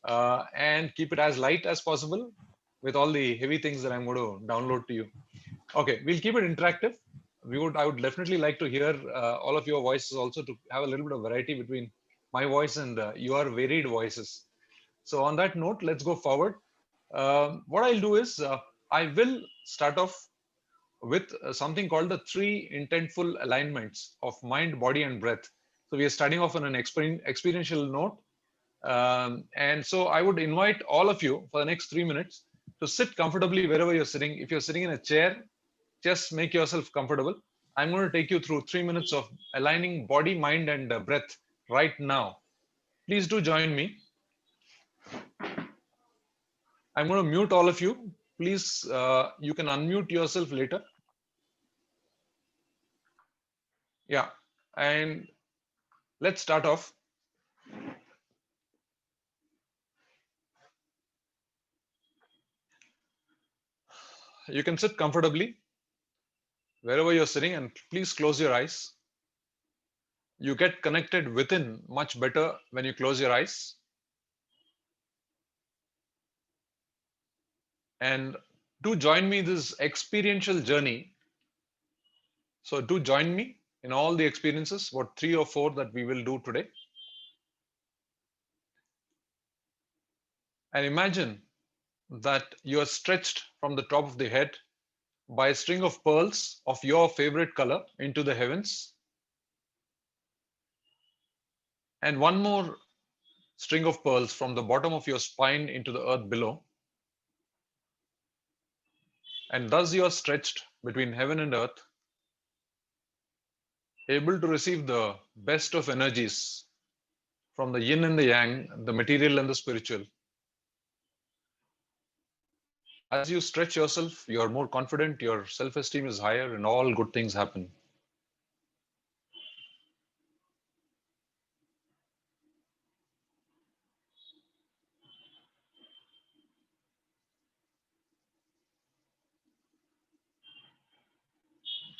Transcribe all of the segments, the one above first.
and keep it as light as possible with all the heavy things that I'm going to download to you. Okay, we'll keep it interactive. I would definitely like to hear all of your voices also, to have a little bit of variety between my voice and your varied voices. So on that note, let's go forward. What I'll do is I will start off with something called the three intentful alignments of mind, body, and breath. So we are starting off on an experiential note. And so I would invite all of you for the next 3 minutes to sit comfortably wherever you're sitting. If you're sitting in a chair, just make yourself comfortable. I'm going to take you through 3 minutes of aligning body, mind, and breath right now. Please do join me. I'm going to mute all of you. Please, you can unmute yourself later. Yeah. And let's start off. You can sit comfortably wherever you're sitting, and please close your eyes. You get connected within much better when you close your eyes. And do join me this experiential journey. So do join me in all the experiences, what 3 or 4 that we will do today. And imagine that you are stretched from the top of the head by a string of pearls of your favorite color into the heavens, and one more string of pearls from the bottom of your spine into the earth below. And thus you are stretched between heaven and earth, able to receive the best of energies from the yin and the yang, the material and the spiritual. As you stretch yourself, you are more confident, your self-esteem is higher, and all good things happen.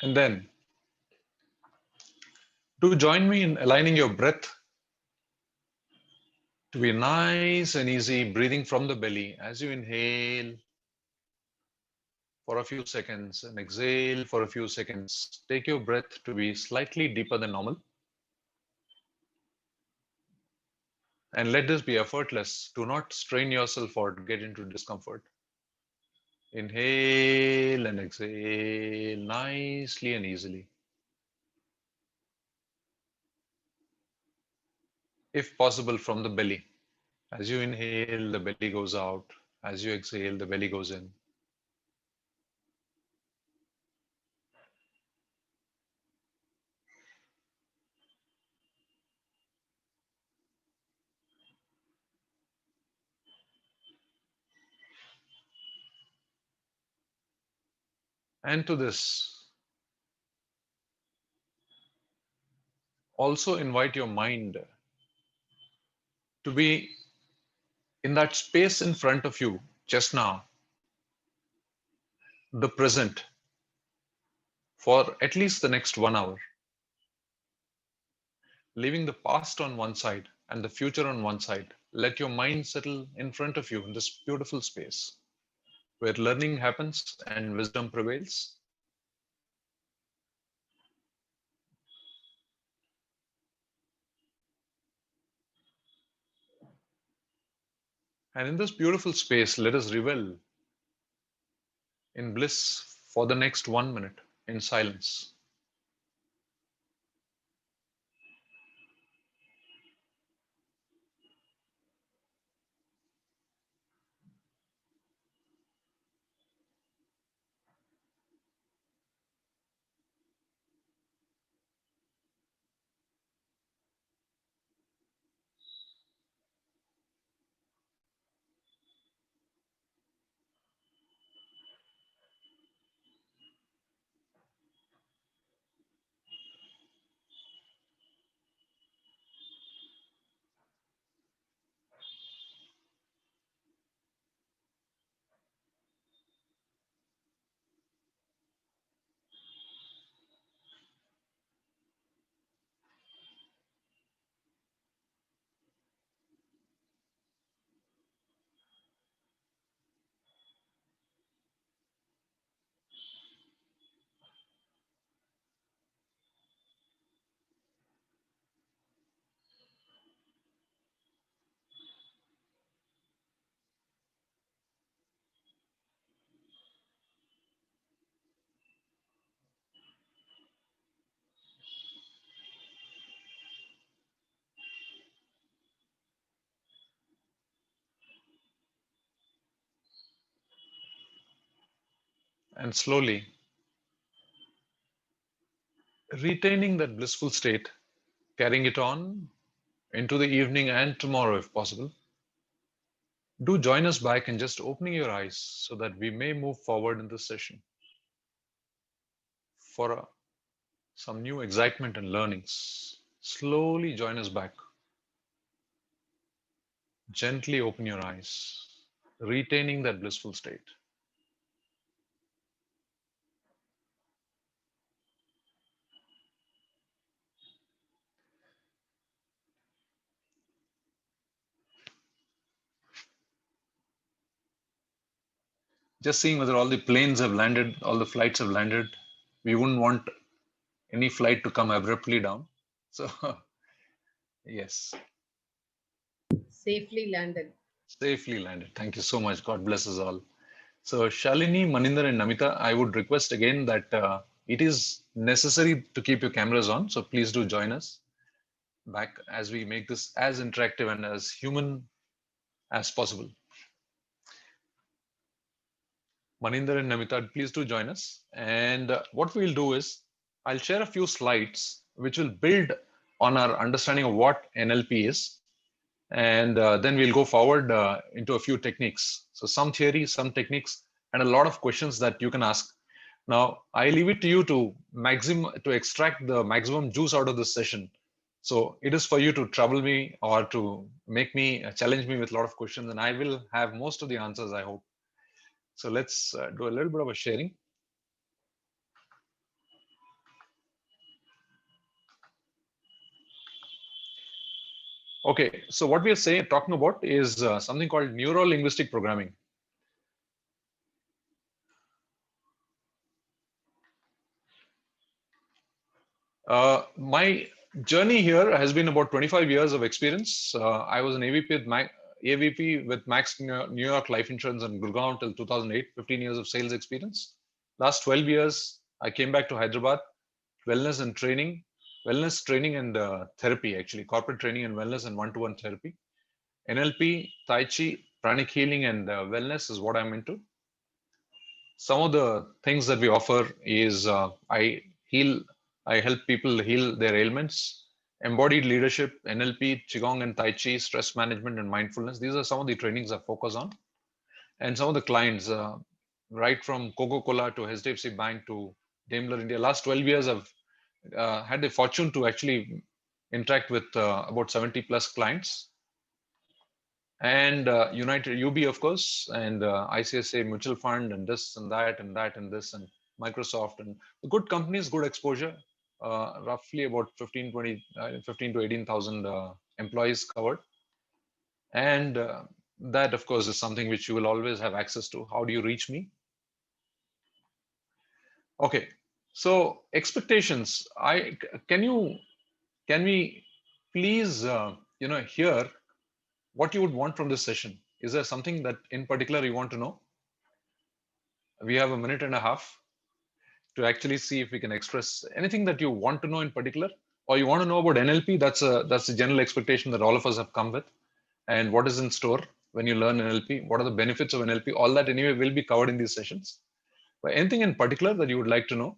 And then, do join me in aligning your breath to be nice and easy, breathing from the belly as you inhale for a few seconds and exhale for a few seconds. Take your breath to be slightly deeper than normal. And let this be effortless. Do not strain yourself or get into discomfort. Inhale and exhale nicely and easily. If possible, from the belly. As you inhale, the belly goes out. As you exhale, the belly goes in. And to this, also invite your mind to be in that space in front of you just now, the present, for at least the next 1 hour, leaving the past on one side and the future on one side. Let your mind settle in front of you in this beautiful space where learning happens and wisdom prevails. And in this beautiful space, let us revel in bliss for the next 1 minute in silence. And slowly retaining that blissful state, carrying it on into the evening and tomorrow if possible. Do join us back in just opening your eyes so that we may move forward in this session for some new excitement and learnings. Slowly join us back. Gently open your eyes, retaining that blissful state. Just seeing whether all the planes have landed, all the flights have landed. We wouldn't want any flight to come abruptly down. So, yes, Safely landed. safely landed. Thank you so much. God bless us all. So, Shalini, Maninder, and Namita, I would request again that it is necessary to keep your cameras on. So, please do join us back as we make this as interactive and as human as possible. Maninder and Namita, please do join us. And what we'll do is I'll share a few slides which will build on our understanding of what NLP is. And then we'll go forward into a few techniques. So some theory, some techniques, and a lot of questions that you can ask. Now, I leave it to you to extract the maximum juice out of this session. So it is for you to trouble me or to make me challenge me with a lot of questions, and I will have most of the answers, I hope. So let's do a little bit of a sharing. Okay, so what we are talking about is something called neuro-linguistic programming. My journey here has been about 25 years of experience. I was an AVP with Max New York Life Insurance in Gurgaon till 2008, 15 years of sales experience. Last 12 years, I came back to Hyderabad, wellness training and therapy, actually, corporate training and wellness and one-to-one therapy. NLP, Tai Chi, pranic healing, and wellness is what I'm into. Some of the things that we offer is I help people heal their ailments, embodied leadership, NLP, Qigong and Tai Chi, stress management and mindfulness. These are some of the trainings I focus on. And some of the clients, right from Coca-Cola to HDFC Bank to Daimler India, last 12 years I've had the fortune to actually interact with about 70 plus clients. And United UB, of course, and ICICI Mutual Fund, and this and that and that and this, and Microsoft, and good companies, good exposure, roughly about 15 to 18,000 employees covered. And that, of course, is something which you will always have access to. How do you reach me? Okay, so expectations. Can we please hear what you would want from this session? Is there something that in particular you want to know? We have a minute and a half to actually see if we can express anything that you want to know in particular, or you want to know about NLP. That's the general expectation that all of us have come with, and what is in store when you learn NLP. What are the benefits of NLP? All that anyway will be covered in these sessions. But anything in particular that you would like to know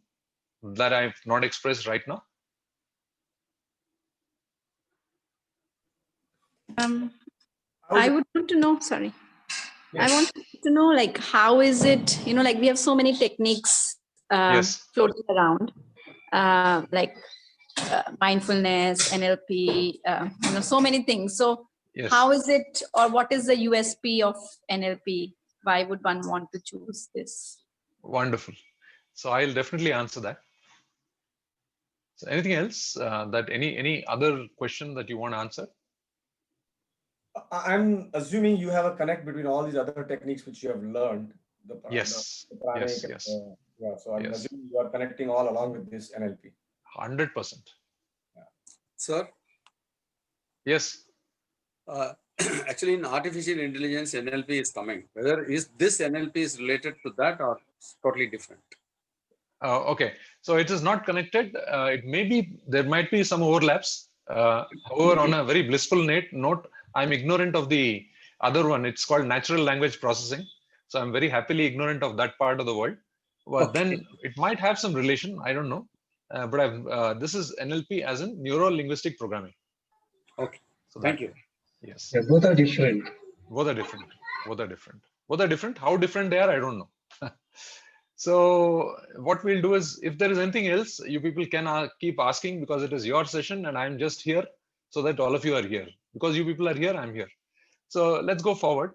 that I've not expressed right now? I would want to know, sorry. Yes. I want to know, like, how is it, like we have so many techniques Yes. floating around, like mindfulness, NLP, so many things. So Yes. how is it, or what is the USP of NLP? Why would one want to choose this? Wonderful. So I'll definitely answer that. So anything else that any other question that you want to answer? I'm assuming you have a connect between all these other techniques which you have learned. Yes. Yes. Yeah. So I'm assuming you are connecting all along with this NLP. 100%. Yeah. Sir? Yes. Actually, in artificial intelligence, NLP is coming. Whether is this NLP is related to that or totally different? Okay, so it is not connected. There might be some overlaps. However, on a very blissful note, I'm ignorant of the other one. It's called natural language processing. So I'm very happily ignorant of that part of the world. Well, Okay. then it might have some relation. I don't know. But this is NLP as in neuro linguistic programming. Okay. So Thank that you. way. Yes. Yeah, both are different. Both are different. Both are different. Both are different. How different they are, I don't know. So what we'll do is, if there is anything else, you people can keep asking, because it is your session and I'm just here so that all of you are here. Because you people are here, I'm here. So let's go forward.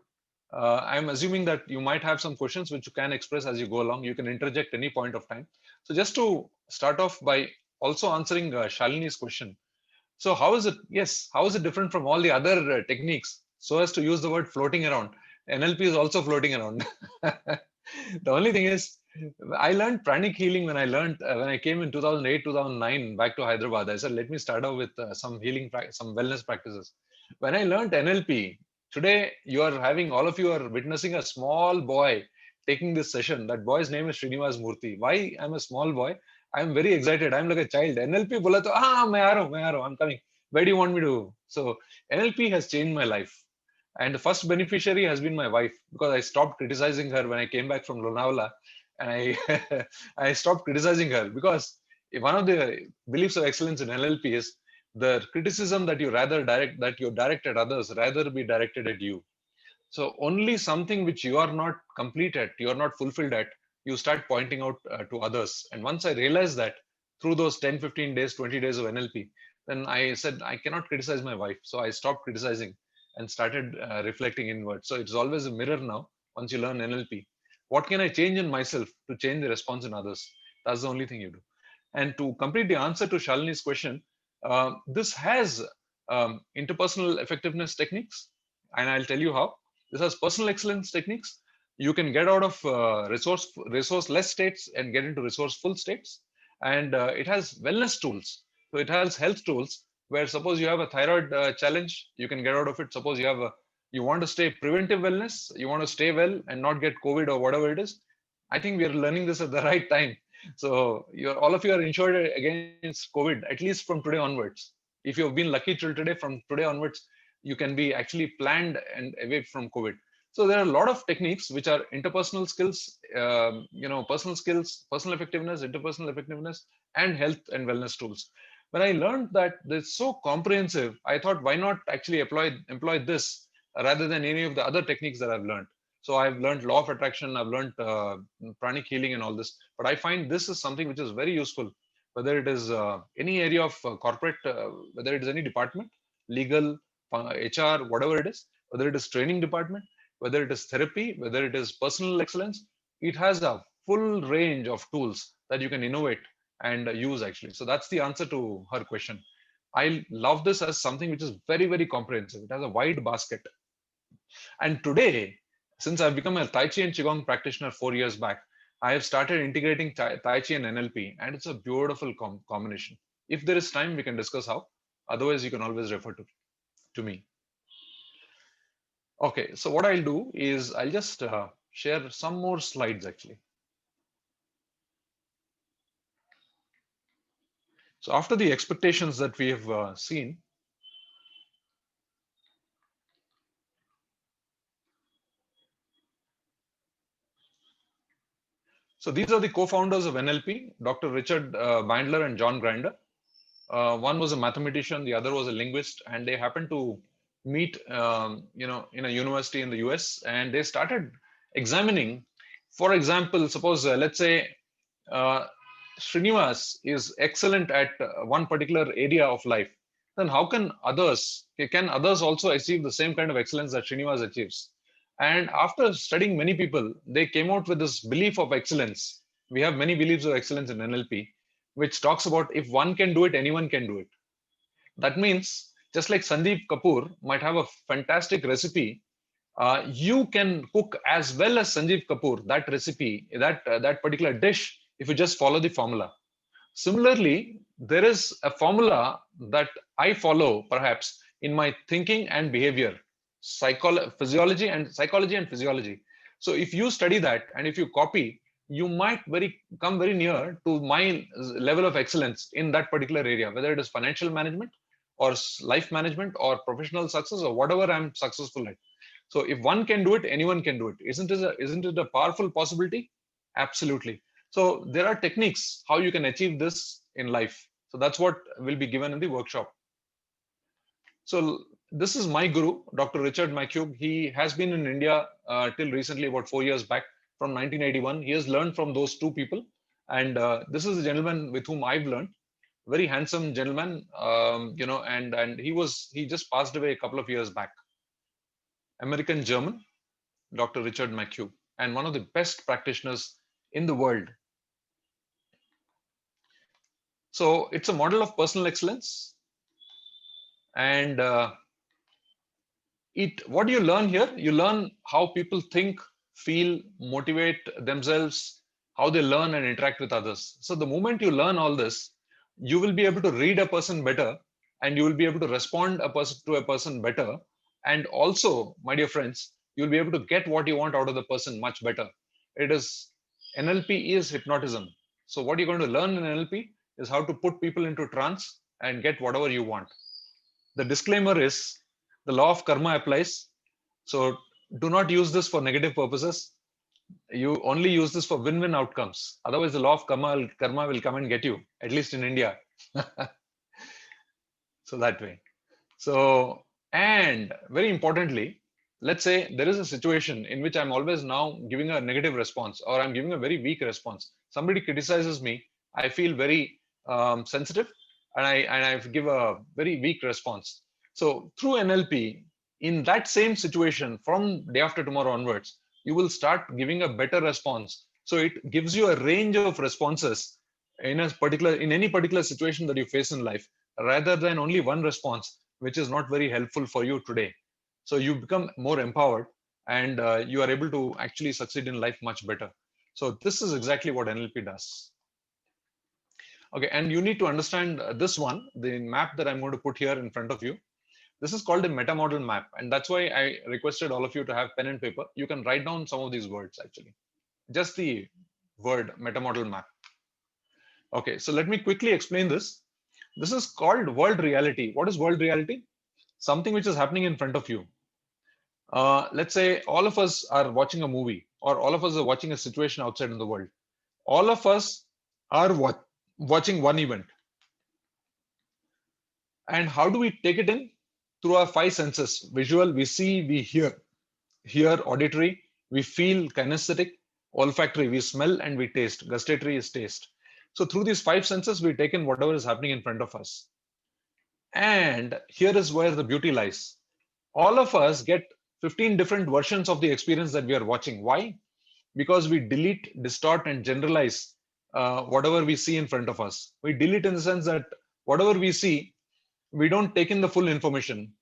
I'm assuming that you might have some questions which you can express as you go along. You can interject any point of time. So just to start off by also answering Shalini's question. So how is it? Yes, how is it different from all the other techniques? So as to use the word floating around, NLP is also floating around. The only thing is, I learned pranic healing when I came in 2008, 2009 back to Hyderabad. I said, let me start out with some healing, some wellness practices. When I learned NLP, today all of you are witnessing a small boy taking this session. That boy's name is Srinivas Murthy. Why I'm a small boy? I'm very excited. I'm like a child. NLP bola to, मैं आ रहा हूँ, I'm coming. Where do you want me to? So NLP has changed my life. And the first beneficiary has been my wife, because I stopped criticizing her when I came back from Lonavala. And I, I stopped criticizing her, because one of the beliefs of excellence in NLP is the criticism that you direct at others rather be directed at you. So only something which you are not complete at, you are not fulfilled at, you start pointing out to others. And once I realized that through those 10, 15 days, 20 days of NLP, then I said, I cannot criticize my wife. So I stopped criticizing and started reflecting inward. So it's always a mirror now, once you learn NLP. What can I change in myself to change the response in others? That's the only thing you do. And to complete the answer to Shalini's question, this has interpersonal effectiveness techniques. And I'll tell you how. This has personal excellence techniques. You can get out of resourceless states and get into resourceful states. And it has wellness tools. So it has health tools where, suppose you have a thyroid challenge, you can get out of it. Suppose you want to stay preventive wellness, you want to stay well and not get COVID or whatever it is. I think we are learning this at the right time. So all of you are insured against COVID, at least from today onwards. If you've been lucky till today, from today onwards, you can be actually planned and away from COVID. So there are a lot of techniques which are interpersonal skills, personal skills, personal effectiveness, interpersonal effectiveness, and health and wellness tools. When I learned that it's so comprehensive, I thought, why not actually employ this rather than any of the other techniques that I've learned. So I've learned law of attraction, I've learned pranic healing and all this, but I find this is something which is very useful, whether it is any area of corporate, whether it is any department, legal, HR, whatever it is, whether it is training department, whether it is therapy, whether it is personal excellence, it has a full range of tools that you can innovate and use actually. So that's the answer to her question. I love this as something which is very, very comprehensive. It has a wide basket. And today, since I've become a Tai Chi and Qigong practitioner 4 years back, I have started integrating Tai Chi and NLP, and it's a beautiful combination. If there is time, we can discuss how. Otherwise, you can always refer to me. Okay, so what I'll do is I'll just share some more slides actually. So after the expectations that we have seen, so these are the co-founders of NLP, Dr. Richard Bandler and John Grinder. One was a mathematician, the other was a linguist, and they happened to meet, in a university in the US, and they started examining, for example, suppose, let's say, Srinivas is excellent at one particular area of life, then how can others also achieve the same kind of excellence that Srinivas achieves? And after studying many people, they came out with this belief of excellence. We have many beliefs of excellence in NLP, which talks about if one can do it, anyone can do it. That means just like Sandeep Kapoor might have a fantastic recipe, you can cook as well as Sanjeev Kapoor that recipe, that particular dish, if you just follow the formula. Similarly, there is a formula that I follow perhaps in my thinking and behavior, psychology and physiology. So if you study that and if you copy, you might come very near to my level of excellence in that particular area, whether it is financial management or life management or professional success or whatever I'm successful at. So if one can do it, anyone can do it. Isn't it a powerful possibility? Absolutely. So there are techniques how you can achieve this in life. So that's what will be given in the workshop. So this is my guru, Dr. Richard McHugh. He has been in India till recently, about 4 years back, from 1981. He has learned from those two people. And this is the gentleman with whom I've learned. Very handsome gentleman, and he just passed away a couple of years back. American German, Dr. Richard McHugh, and one of the best practitioners in the world. So it's a model of personal excellence. And what do you learn here? You learn how people think, feel, motivate themselves, how they learn and interact with others. So the moment you learn all this, you will be able to read a person better, and you will be able to respond to a person better. And also, my dear friends, you'll be able to get what you want out of the person much better. NLP is hypnotism. So what you're going to learn in NLP is how to put people into trance and get whatever you want. The disclaimer is the law of karma applies. So do not use this for negative purposes. You only use this for win-win outcomes. Otherwise, the law of karma will come and get you, at least in India. So that way. So, and very importantly, let's say there is a situation in which I'm always now giving a negative response, or I'm giving a very weak response. Somebody criticizes me, I feel very sensitive, and I give a very weak response. So through NLP, in that same situation, from day after tomorrow onwards, you will start giving a better response. So it gives you a range of responses in any particular situation that you face in life, rather than only one response, which is not very helpful for you today. So you become more empowered, and you are able to actually succeed in life much better. So this is exactly what NLP does. Okay, and you need to understand this one, the map that I'm going to put here in front of you. This is called a meta model map, and that's why I requested all of you to have pen and paper. You can write down some of these words actually. Just the word meta model map. Okay, so let me quickly explain this. This is called world reality. What is world reality? Something which is happening in front of you. Let's say all of us are watching a movie, or all of us are watching a situation outside in the world. All of us are watching one event. And how do we take it in? Through our five senses: visual, we see, we hear, auditory, we feel, kinesthetic, olfactory, we smell and we taste, gustatory is taste. So through these five senses, we take in whatever is happening in front of us. And here is where the beauty lies. All of us get 15 different versions of the experience that we are watching. Why? Because we delete, distort, and generalize whatever we see in front of us. We delete in the sense that whatever we see, we don't take in the full information,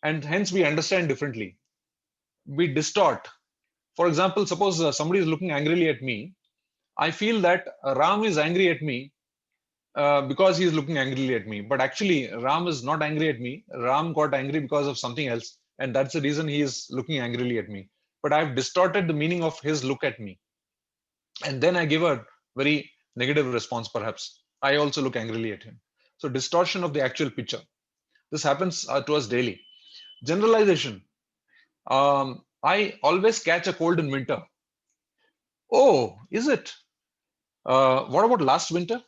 and hence we understand differently. We distort. For example, suppose somebody is looking angrily at me. I feel that Ram is angry at me because he is looking angrily at me. But actually, Ram is not angry at me. Ram got angry because of something else, and that's the reason he is looking angrily at me. But I've distorted the meaning of his look at me. And then I give a very negative response, perhaps. I also look angrily at him. So distortion of the actual picture. This happens to us daily. Generalization. I always catch a cold in winter. Oh, is it? What about last winter?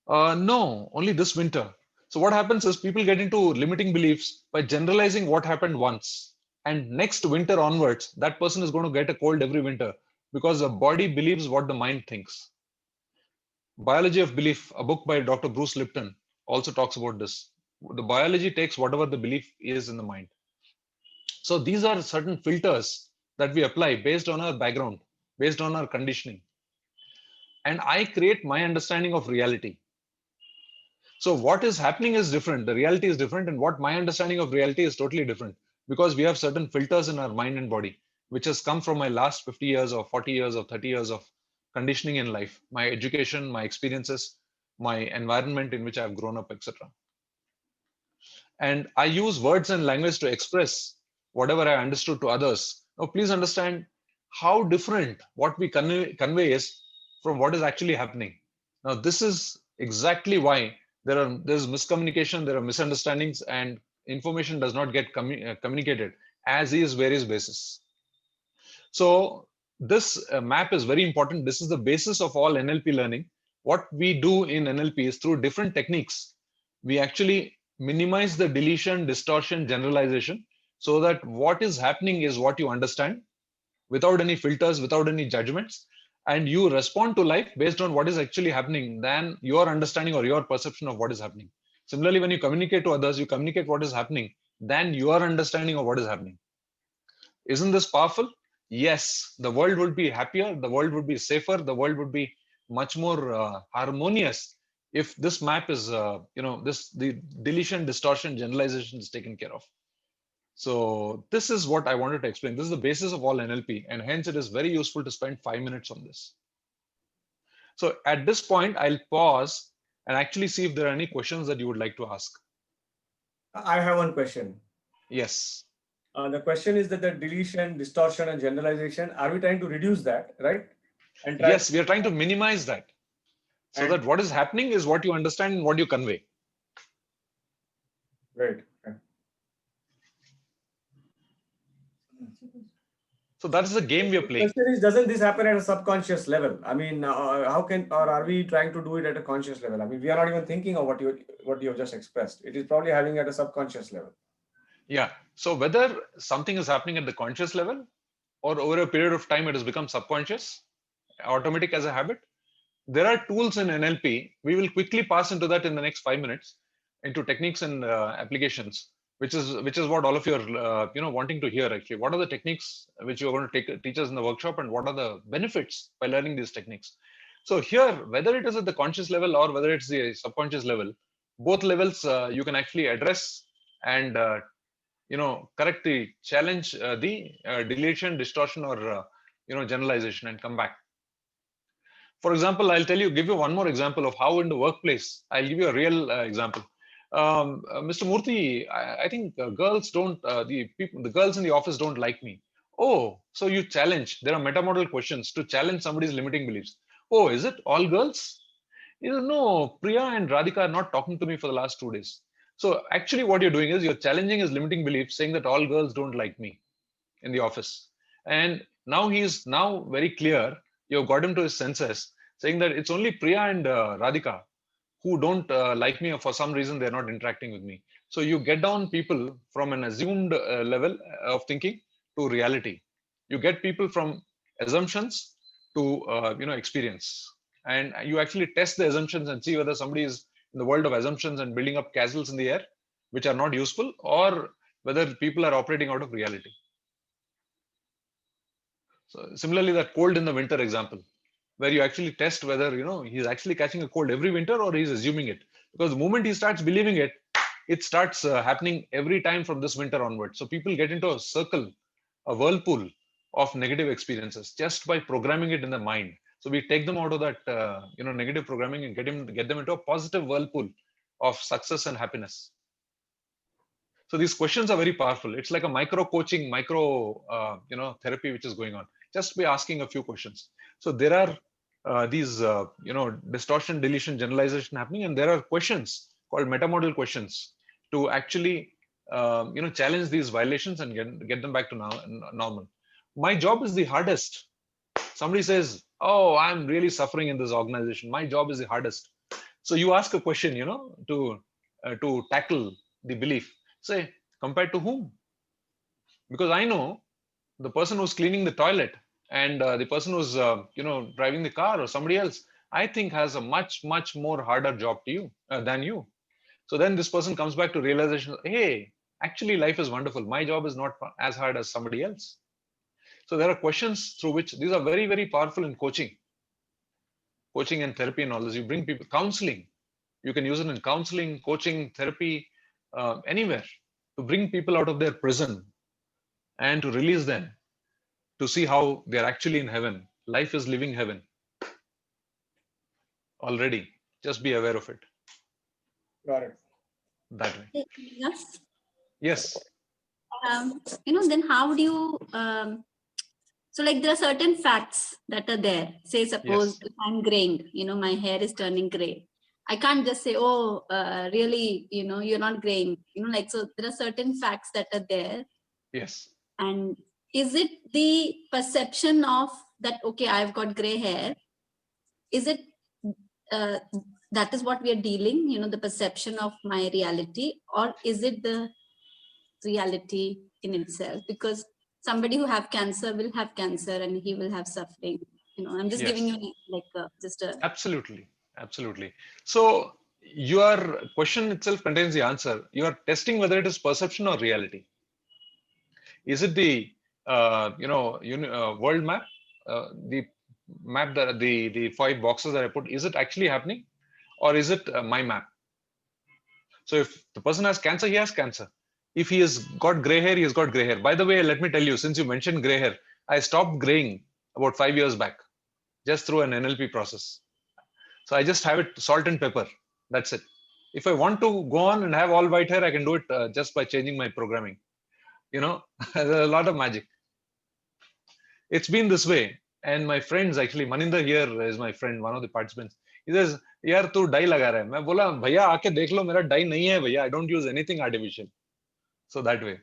No, only this winter. So what happens is people get into limiting beliefs by generalizing what happened once. And next winter onwards, that person is going to get a cold every winter, because the body believes what the mind thinks. Biology of Belief, a book by Dr. Bruce Lipton, also talks about this. The biology takes whatever the belief is in the mind. So these are certain filters that we apply based on our background, based on our conditioning. And I create my understanding of reality. So what is happening is different. The reality is different, and what my understanding of reality is totally different, because we have certain filters in our mind and body, which has come from my last 50 years or 40 years or 30 years of conditioning in life, my education, my experiences, my environment in which I've grown up, etc. And I use words and language to express whatever I understood to others. Now, please understand how different what we convey is from what is actually happening. Now, this is exactly why there's miscommunication, there are misunderstandings, and information does not get communicated as is various basis. So this map is very important. This is the basis of all NLP learning. What we do in NLP is through different techniques, we actually minimize the deletion, distortion, generalization, so that what is happening is what you understand without any filters, without any judgments, and you respond to life based on what is actually happening than your understanding or your perception of what is happening. Similarly, when you communicate to others, you communicate what is happening than your understanding of what is happening. Isn't this powerful? Yes, the world would be happier, the world would be safer, the world would be much more harmonious if this map is, the deletion, distortion, generalization is taken care of. So this is what I wanted to explain. This is the basis of all NLP, and hence it is very useful to spend 5 minutes on this. So at this point, I'll pause and actually see if there are any questions that you would like to ask. I have one question. Yes. The question is that the deletion, distortion, and generalization, are we trying to reduce that, right? And Yes, we are trying to minimize that. So And- that what is happening is what you understand and what you convey. Right. Okay. So that is the game we are The playing. question is, doesn't this happen at a subconscious level? I mean, how can, or are we trying to do it at a conscious level? I mean, we are not even thinking of what you have just expressed. It is probably having at a subconscious level. Yeah. So whether something is happening at the conscious level or over a period of time it has become subconscious, automatic as a habit, there are tools in NLP. We will quickly pass into that in the next 5 minutes, into techniques and applications, which is what all of you are wanting to hear actually. What are the techniques which you are going to teach us in the workshop, and what are the benefits by learning these techniques? So here, whether it is at the conscious level or whether it's the subconscious level, both levels you can actually address and correctly challenge the deletion, distortion, or generalization, and come back. For example, I'll give you one more example of how in the workplace. I'll give you a real example. Mr. Murthy, I think girls don't, the girls in the office don't like me. Oh, so you challenge. There are metamodal questions to challenge somebody's limiting beliefs. Oh, is it all girls? No, Priya and Radhika are not talking to me for the last 2 days. So actually what you're doing is you're challenging his limiting beliefs, saying that all girls don't like me in the office. And now he's now very clear. You've got him to his senses, saying that it's only Priya and Radhika who don't like me, or for some reason they're not interacting with me. So you get down people from an assumed level of thinking to reality. You get people from assumptions to experience, and you actually test the assumptions and see whether somebody is in the world of assumptions and building up castles in the air, which are not useful, or whether people are operating out of reality. So similarly, that cold in the winter example, where you actually test whether he's actually catching a cold every winter or he's assuming it. Because the moment he starts believing it, it starts happening every time from this winter onward. So people get into a circle, a whirlpool of negative experiences just by programming it in the mind. So we take them out of that negative programming and get them into a positive whirlpool of success and happiness. So these questions are very powerful. It's like a micro coaching, therapy which is going on just by asking a few questions. So there are these distortion, deletion, generalization happening, and there are questions called metamodal questions to actually challenge these violations and get them back to normal. My job is the hardest. Somebody says, "Oh, I'm really suffering in this organization. My job is the hardest." So you ask a question, to tackle the belief. Say, compared to whom? Because I know the person who's cleaning the toilet and the person who's driving the car or somebody else, I think has a much more harder job than you. So then this person comes back to realization, hey, actually life is wonderful. My job is not as hard as somebody else. So there are questions through which these are very, very powerful in coaching and therapy and all this. You bring people, counseling, you can use it in counseling, coaching, therapy, anywhere, to bring people out of their prison and to release them, to see how they're actually in heaven. Life is living heaven already. Just be aware of it. Got it. That way. Yes. Yes. Then how do you, so like there are certain facts that are there. Say, suppose if I'm graying, my hair is turning gray. I can't just say, oh, really, you're not graying. So there are certain facts that are there. Yes. And is it the perception of that, okay, I've got gray hair? Is it that is what we are dealing, the perception of my reality, or is it the reality in itself? Because somebody who have cancer will have cancer and he will have suffering. I'm just giving you like just a... Absolutely. So your question itself contains the answer. You are testing whether it is perception or reality. Is it the world map, the map that the 5 boxes that I put? Is it actually happening, or is it my map? So if the person has cancer, he has cancer. If he has got gray hair, he has got gray hair. By the way, let me tell you, since you mentioned gray hair, I stopped graying about 5 years back, just through an NLP process. So I just have it salt and pepper. That's it. If I want to go on and have all white hair, I can do it just by changing my programming. There's a lot of magic. It's been this way. And my friends, actually, Maninder here is my friend, one of the participants. He says, यार तू die लगा रहा है. मैं बोला भैया आके देख लो मेरा डाई नहीं है भैया. I don't use anything artificial. So that way,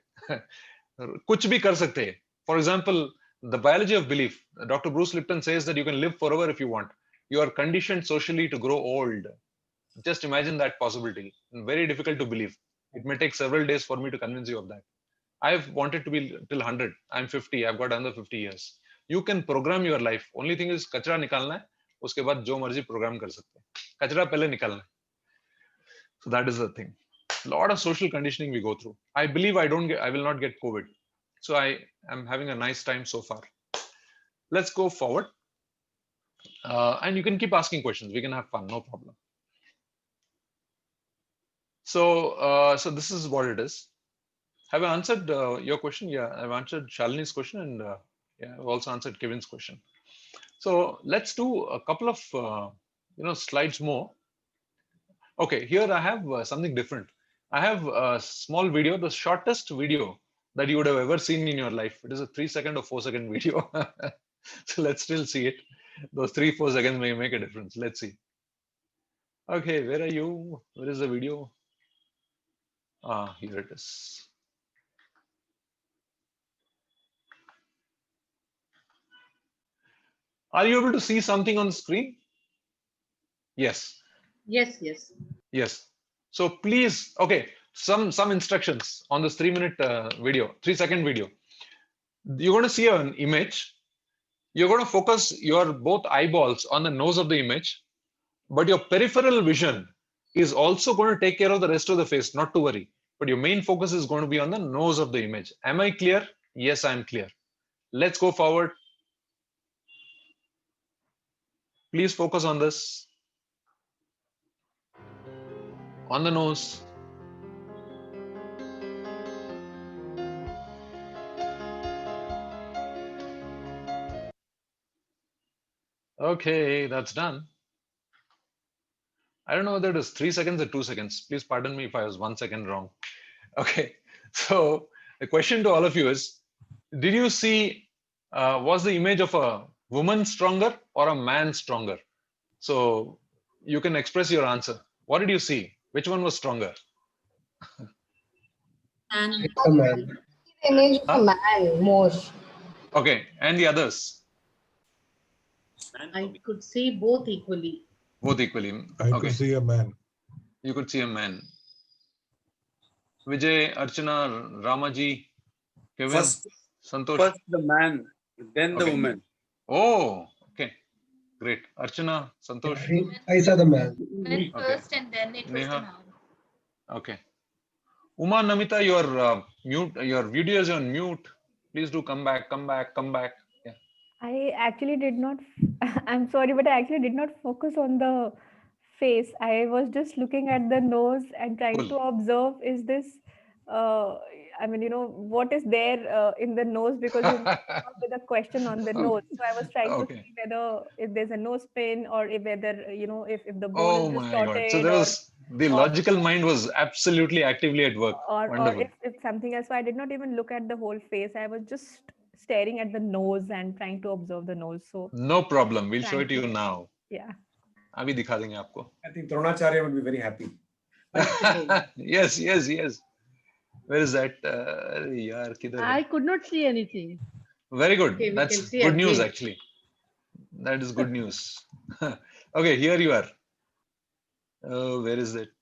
कुछ भी कर सकते हैं. For example, the biology of belief. Dr. Bruce Lipton says that you can live forever if you want. You are conditioned socially to grow old. Just imagine that possibility. Very difficult to believe. It may take several days for me to convince you of that. I've wanted to be till 100. I'm 50. I've got another 50 years. You can program your life. Only thing is कचरा निकालना है. उसके बाद जो मर्जी program कर सकते हैं. कचरा पहले निकालना है. So that is the thing. A lot of social conditioning we go through. I believe I will not get COVID. So I am having a nice time so far. Let's go forward. And you can keep asking questions. We can have fun, no problem. So this is what it is. Have I answered your question? Yeah, I've answered Shalini's question, and yeah, I've also answered Kevin's question. So let's do a couple of slides more. Okay, here I have something different. I have a small video, the shortest video that you would have ever seen in your life. It is a 3-second or 4-second video. So let's still see it. Those 3-4 seconds may make a difference. Let's see. Okay, where are you? Where is the video? Here it is. Are you able to see something on the screen? Yes. Yes. So please, okay, some instructions on this 3-minute video, 3-second video. You're going to see an image. You're going to focus your both eyeballs on the nose of the image, but your peripheral vision is also going to take care of the rest of the face, not to worry. But your main focus is going to be on the nose of the image. Am I clear? Yes, I'm clear. Let's go forward. Please focus on this. On the nose. Okay, that's done. I don't know whether it is 3 seconds or 2 seconds. Please pardon me if I was 1 second wrong. Okay, so the question to all of you is, did you see, was the image of a woman stronger or a man stronger? So you can express your answer. What did you see? Which one was stronger? And A man. The image of a man more. Okay, and the others? I could see both equally. Both equally. I Okay, could see a man. you could see a man. Vijay, Archana, Ramaji, Kevin, First Santosh. the man, then the Okay. woman. Oh, okay, great. Archana, Santosh. I saw the man. Okay. First and then it was Neha. the man. Okay. Uma, Namita, your mute. Your video is on mute. Please do come back. Yeah. I actually did not, I'm sorry, but I actually did not focus on the face. I was just looking at the nose and trying Cool. to observe, is this, what is there in the nose? Because you came up with a question on the nose. So I was trying to Okay. see whether if there's a nose pin or if whether, if the bone Oh is my God. So distorted there was the or- logical mind was absolutely actively at work. or Wonderful. if something else. So I did not even look at the whole face. I was just staring at the nose and trying to observe the nose. So No problem. We'll show it Thank to you you. now. yeah. अभी दिखा देंगे आपको. I think Dronacharya would be very happy. Yes. Where is that? अरे यार किधर है? I could not see anything. Very good. Okay, we That's can see good news, again. actually. That is good news. Okay, here you are. Where is it?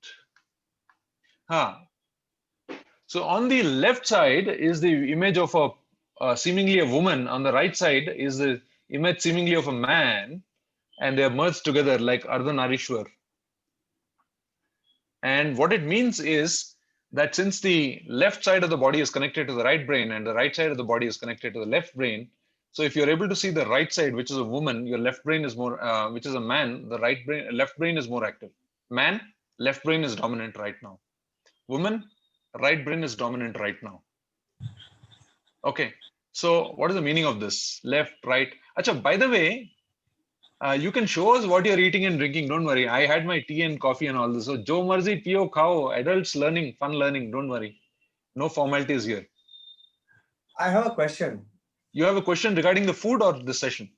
So on the left side is the image of a seemingly a woman. On the right side is the image seemingly of a man, and they are merged together like Ardhanarishwar. And what it means is that since the left side of the body is connected to the right brain and the right side of the body is connected to the left brain, so if you're able to see the right side, which is a woman, your left brain is more, which is a man, the left brain is more active. Man, left brain is dominant right now. Woman, right brain is dominant right now. Okay, so what is the meaning of this? Left, right. Acha, by the way, you can show us what you're eating and drinking. Don't worry. I had my tea and coffee and all this. So, Jo Marzi, Pio, Khao, adults learning, fun learning. Don't worry. No formalities here. I have a question. You have a question regarding the food or the session?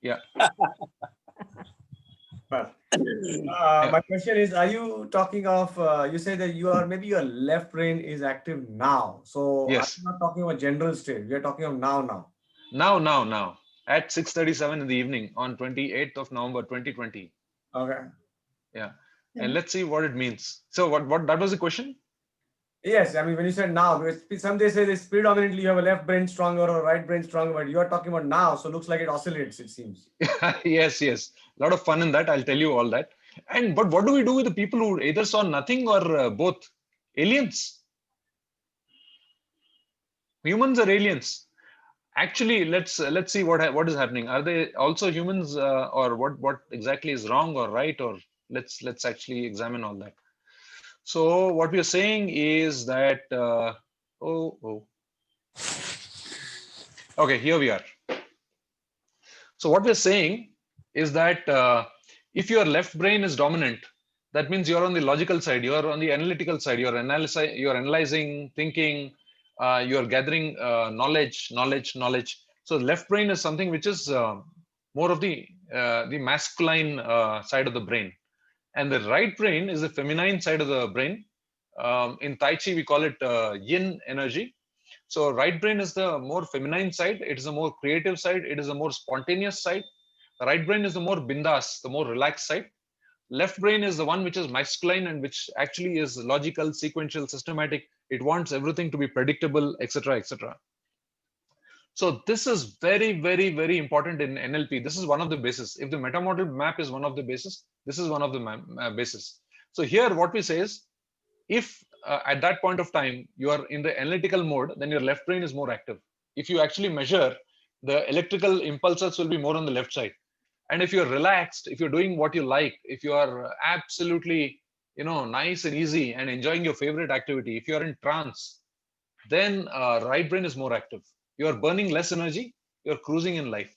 Yeah. My question is, are you talking of, you say that maybe your left brain is active now. So Yes. I'm not talking about general state. We are talking of now. Now. At 6:37 in the evening on 28th of November, 2020. Okay. Yeah. And let's see what it means. So what that was the question? Yes, I mean, when you said now, because some they say this predominantly you have a left brain stronger or right brain stronger, but you are talking about now, so it looks like it oscillates, it seems. Yes. A lot of fun in that. I'll tell you all that. But what do we do with the people who either saw nothing or both? Aliens? Humans or aliens? Actually, let's see what is happening. Are they also humans, or what exactly is wrong or right? Or let's actually examine all that. So what we are saying is that okay, here we are. So what we're saying is that if your left brain is dominant, that means you're on the logical side, you're on the analytical side, you're analyzing, thinking, you're gathering knowledge. So left brain is something which is more of the masculine side of the brain, and the right brain is the feminine side of the brain. In Tai Chi, we call it yin energy. So right brain is the more feminine side. It is a more creative side. It is a more spontaneous side. The right brain is the more bindas, the more relaxed side. Left brain is the one which is masculine and which actually is logical, sequential, systematic. It wants everything to be predictable, etc., etc. So this is very, very, very important in NLP. This is one of the bases. If the metamodal map is one of the bases, this is one of the bases. So here what we say is, if at that point of time you are in the analytical mode, then your left brain is more active. If you actually measure, the electrical impulses will be more on the left side. And if you're relaxed, if you're doing what you like, if you are absolutely nice and easy and enjoying your favorite activity, if you're in trance, then right brain is more active. You're burning less energy, you're cruising in life.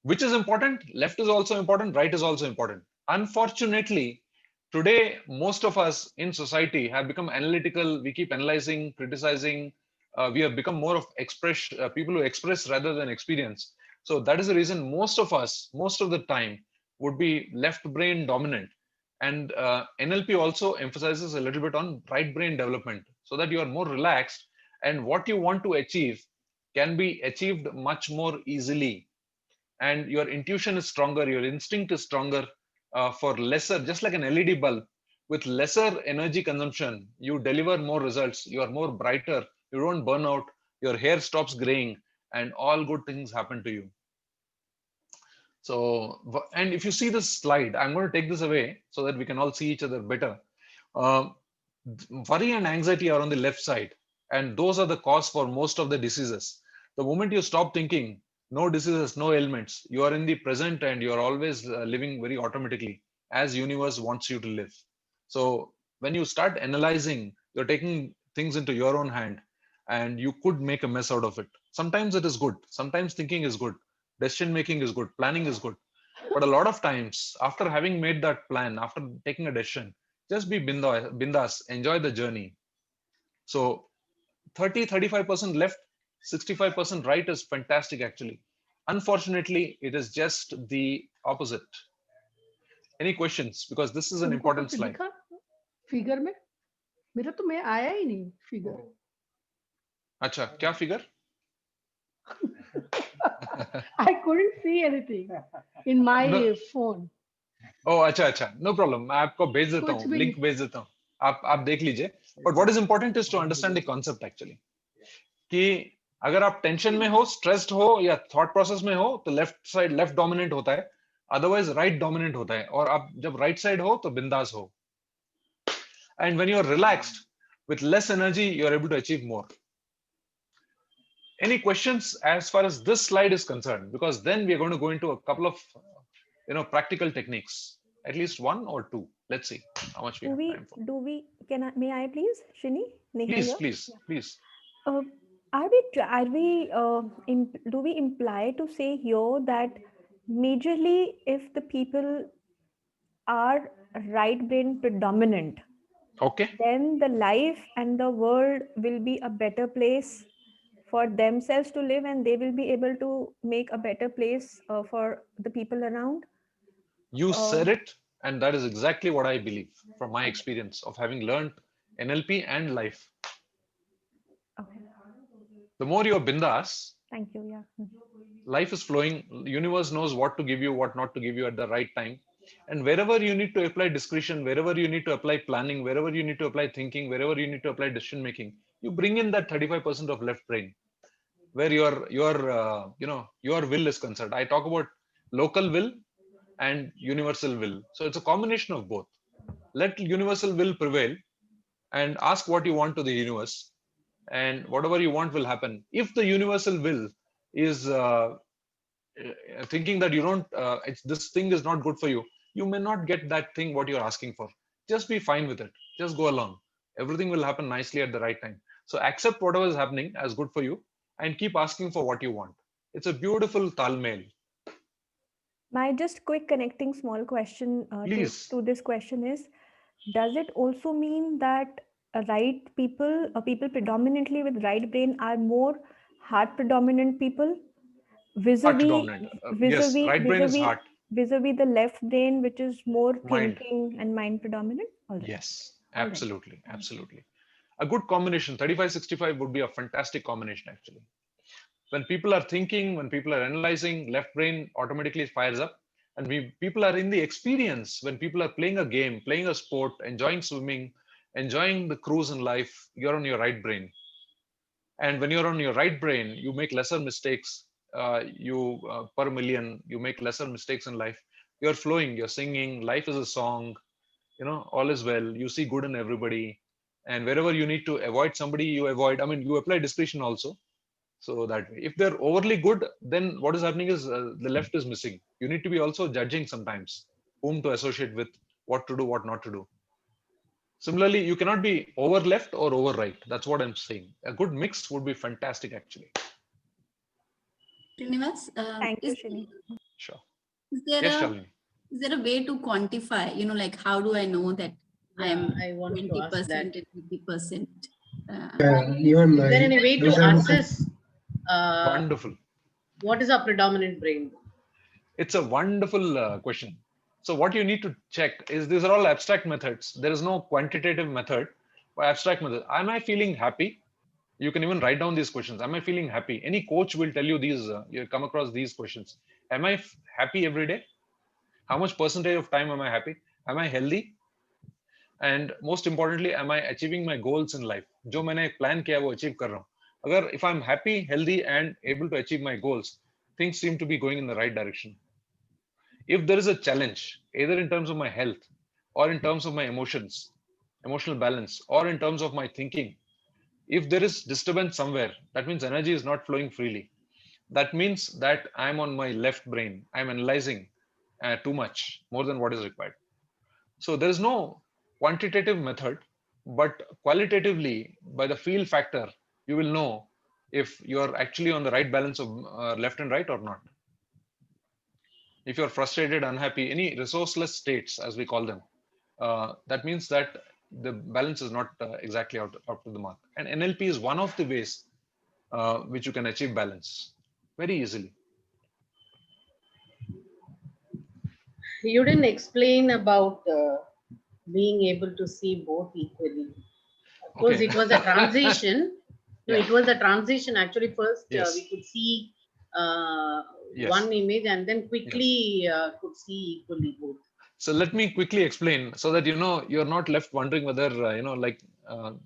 Which is important? Left is also important, right is also important. Unfortunately, today, most of us in society have become analytical. We keep analyzing, criticizing. We have become more of people who express rather than experience. So that is the reason most of us, most of the time, would be left brain dominant. And NLP also emphasizes a little bit on right brain development so that you are more relaxed and what you want to achieve can be achieved much more easily. And your intuition is stronger, your instinct is stronger. For lesser, just like an LED bulb, with lesser energy consumption, you deliver more results, you are more brighter, you don't burn out, your hair stops graying, and all good things happen to you. So, and if you see this slide, I'm going to take this away so that we can all see each other better. Worry and anxiety are on the left side, and those are the cause for most of the diseases. The moment you stop thinking, no diseases, no ailments, you are in the present and you are always living very automatically as universe wants you to live. So when you start analyzing, you're taking things into your own hand and you could make a mess out of it. Sometimes it is good. Sometimes thinking is good. Decision making is good. Planning is good. But a lot of times after having made that plan, after taking a decision, just be bindas, enjoy the journey. So 35% left, 65% right is fantastic actually. Unfortunately, it is just the opposite. Any questions? Because this is an important slide. Figure में मेरा तो मैं आया ही नहीं figure. अच्छा, क्या figure? I couldn't see anything in my No. phone. Oh, अच्छा, no problem. मैं आपको भेज देता कुछ हूँ, भी link भेज देता हूँ. आप देख लीजिए. But what is important is to understand the concept actually. कि अगर आप टेंशन में हो, स्ट्रेस्ड हो या थॉट प्रोसेस में हो तो लेफ्ट डोमिनेंट होता है, अदरवाइज राइट डोमिनेंट होता है. और आप जब राइट साइड हो तो बिंदास हो. And when you are relaxed with less energy, you are able to achieve more. Any questions as far as this slide is concerned? Because then we are going to go into a couple of practical techniques, at least one or two. Let's see how much we have time for. May I please, Shini? Neha Please, here. please. Do we imply to say here that majorly if the people are right brain predominant, Okay. then the life and the world will be a better place for themselves to live, and they will be able to make a better place for the people around? You said it, and that is exactly what I believe from my experience of having learned NLP and life. Okay. The more you're bindas, Thank you. Yeah. life is flowing. Universe knows what to give you, what not to give you at the right time. And wherever you need to apply discretion, wherever you need to apply planning, wherever you need to apply thinking, wherever you need to apply decision making, you bring in that 35% of left brain, where your will is concerned. I talk about local will and universal will. So it's a combination of both. Let universal will prevail and ask what you want to the universe, and whatever you want will happen. If the universal will is thinking that you don't, this thing is not good for you, you may not get that thing what you're asking for. Just be fine with it. Just go along. Everything will happen nicely at the right time. So accept whatever is happening as good for you and keep asking for what you want. It's a beautiful talmail. My just quick connecting small question Please. to this question is, does it also mean that people predominantly with right brain are more heart predominant people Heart dominant. Yes, right brain is heart. vis-a-vis the left brain, which is more Mind. thinking and mind predominant? All right. Yes, All right. absolutely. Absolutely. A good combination, 35-65 would be a fantastic combination actually. When people are thinking, when people are analyzing, left brain automatically fires up. And people are in the experience, when people are playing a game, playing a sport, enjoying swimming, enjoying the cruise in life, you're on your right brain. And when you're on your right brain, you make lesser mistakes. Per million, you make lesser mistakes in life. You're flowing, you're singing, life is a song, all is well. You see good in everybody. And wherever you need to avoid somebody, you avoid. I mean, you apply discretion also. So that way, if they're overly good, then what is happening is the left is missing. You need to be also judging sometimes whom to associate with, what to do, what not to do. Similarly, you cannot be over left or over right. That's what I'm saying. A good mix would be fantastic, actually. Srinivas, Thank you, Shini. Sure. is there Yes, a Shalini. is there a way to quantify, like how do I know that I wanted to ask 20% that. and 80%? Is there any way to assess Wonderful. what is our predominant brain? It's a wonderful question. So what you need to check is, these are all abstract methods. There is no quantitative method or abstract method. Am I feeling happy? You can even write down these questions. Am I feeling happy? Any coach will tell you these. You come across these questions. Am I happy every day? How much percentage of time am I happy? Am I healthy? And most importantly, am I achieving my goals in life? जो मैंने plan किया वो achieve कर रहा हूँ. अगर if I'm happy, healthy, and able to achieve my goals, things seem to be going in the right direction. If there is a challenge, either in terms of my health or in terms of my emotions, emotional balance, or in terms of my thinking, if there is disturbance somewhere, that means energy is not flowing freely. That means that I'm on my left brain. I'm analyzing too much, more than what is required. So there is no quantitative method, but qualitatively, by the feel factor, you will know if you're actually on the right balance of left and right or not. If you're frustrated, unhappy, any resourceless states, as we call them, that means that the balance is not exactly out to the mark. And NLP is one of the ways which you can achieve balance very easily. You didn't explain about being able to see both equally. Of course, Okay. it was a transition. No, Yeah. it was a transition. Actually, first Yes. we could see Yes. one image and then quickly could see equally both. So let me quickly explain so that you're not left wondering whether am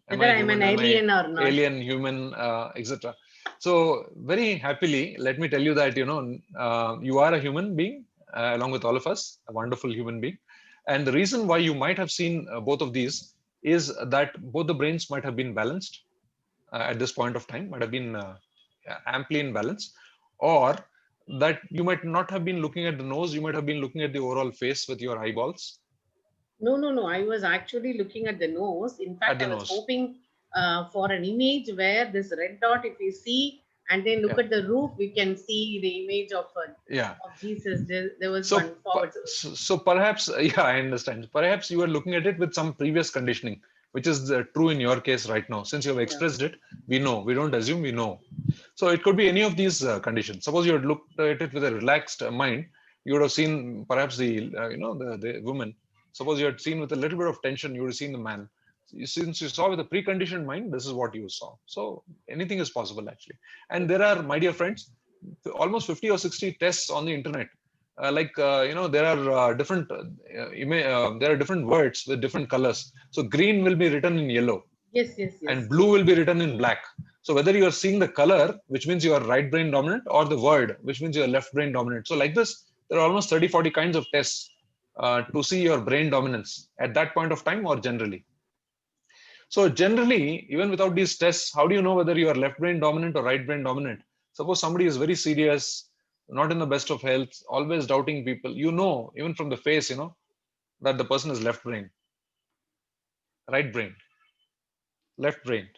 Whether I I'm human, an am I alien or not. alien, human, etc. So very happily, let me tell you that you are a human being along with all of us, a wonderful human being. And the reason why you might have seen both of these is that both the brains might have been balanced at this point of time, might have been amply in balance, or that you might not have been looking at the nose, you might have been looking at the overall face with your eyeballs. No. I was actually looking at the nose. In fact, At the I was nose. hoping for an image where this red dot, if we see, and then look Yeah. at the roof, we can see the image of Yeah. Jesus. There was So, one forward. so perhaps, yeah, I understand. Perhaps you are looking at it with some previous conditioning, which is true in your case right now. Since you have expressed it, we know. We don't assume, we know. So it could be any of these conditions. Suppose you had looked at it with a relaxed mind, you would have seen perhaps the woman. Suppose you had seen with a little bit of tension, you would have seen the man. Since you saw with a preconditioned mind, this is what you saw. So anything is possible actually. And there are, my dear friends, almost 50 or 60 tests on the internet. There are there are different words with different colors. So green will be written in yellow. Yes. And blue will be written in black. So whether you are seeing the color, which means you are right brain dominant, or the word, which means you are left brain dominant. So like this, there are almost 30, 40 kinds of tests to see your brain dominance at that point of time or generally. So generally, even without these tests, how do you know whether you are left brain dominant or right brain dominant? Suppose somebody is very serious, not in the best of health, always doubting people, even from the face, that the person is left brain, right brain, left brain.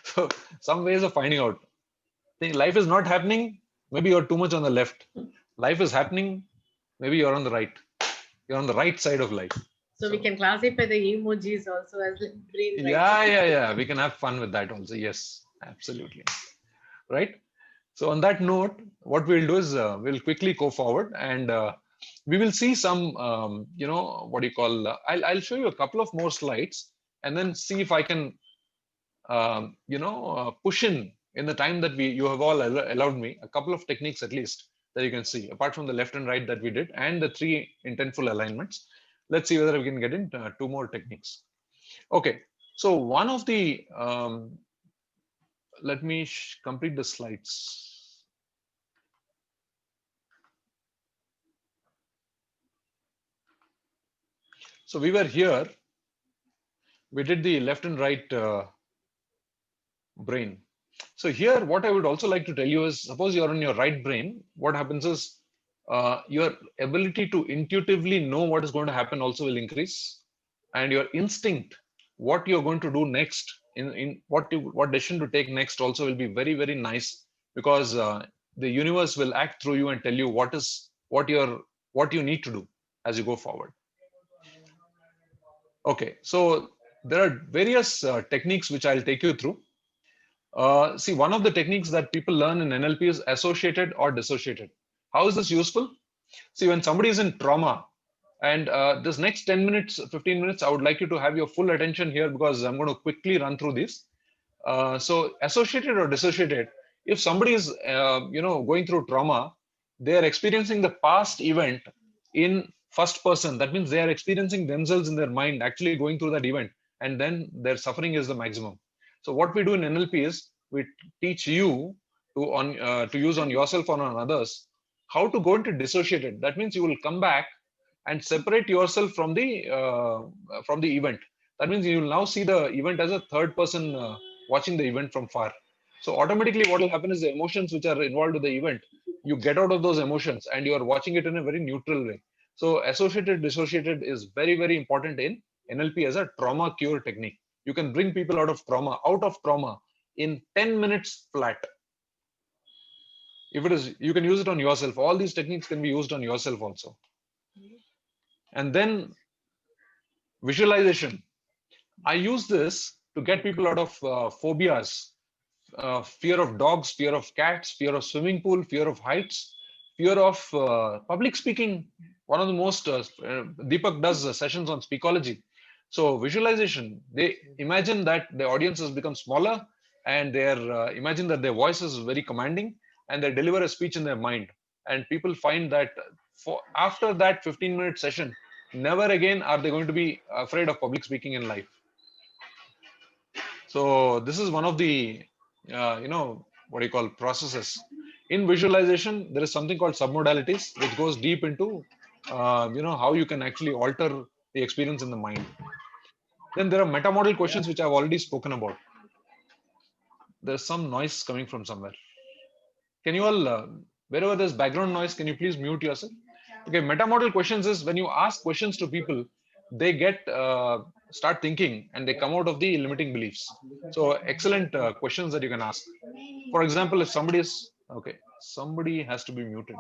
So some ways of finding out. Think life is not happening, maybe you're too much on the left. Life is happening, maybe you're on the right. You're on the right side of life. So we can classify the emojis also as brain. Yeah. We can have fun with that also. Yes, absolutely. Right. So on that note, what we'll do is we'll quickly go forward and we will see some, I'll show you a couple of more slides and then see if I can, push in the time that you have all allowed me a couple of techniques at least that you can see apart from the left and right that we did and the 3 intentful alignments. Let's see whether we can get in 2 more techniques. Okay, so one of the let me complete the slides. So we were here, we did the left and right brain. So here, what I would also like to tell you is, suppose you're in your right brain, what happens is your ability to intuitively know what is going to happen also will increase, and your instinct, what you're going to do next, in what decision to take next, also will be very, very nice, because the universe will act through you and tell you what you need to do as you go forward. Okay, so there are various techniques which I'll take you through. See, one of the techniques that people learn in NLP is associated or dissociated. How is this useful? See, when somebody is in trauma, and this next 10 minutes, 15 minutes, I would like you to have your full attention here because I'm going to quickly run through these. So associated or dissociated, if somebody is, going through trauma, they are experiencing the past event in first person. That means they are experiencing themselves in their mind, actually going through that event, and then their suffering is the maximum. So what we do in NLP is we teach you to use on yourself or on others how to go into dissociated. That means you will come back and separate yourself from the event. That means you will now see the event as a third person watching the event from far. So automatically what will happen is the emotions which are involved with the event, you get out of those emotions and you are watching it in a very neutral way. So associated, dissociated is very, very important in NLP as a trauma cure technique. You can bring people out of trauma in 10 minutes flat. If it is, you can use it on yourself. All these techniques can be used on yourself also. And then visualization. I use this to get people out of phobias, fear of dogs, fear of cats, fear of swimming pool, fear of heights, fear of public speaking. One of the most, Deepak does sessions on speakology. So visualization, they imagine that the audience has become smaller and they imagine that their voice is very commanding and they deliver a speech in their mind. And people find that after that 15-minute session, never again are they going to be afraid of public speaking in life. So this is one of the, what do you call, processes. In visualization, there is something called submodalities, which goes deep into, how you can actually alter the experience in the mind. Then there are metamodal questions, which I've already spoken about. There's some noise coming from somewhere. Can you all, wherever there's background noise, can you please mute yourself? Okay, metamodal questions is when you ask questions to people, they start thinking and they come out of the limiting beliefs. So excellent questions that you can ask. For example, if somebody has to be muted.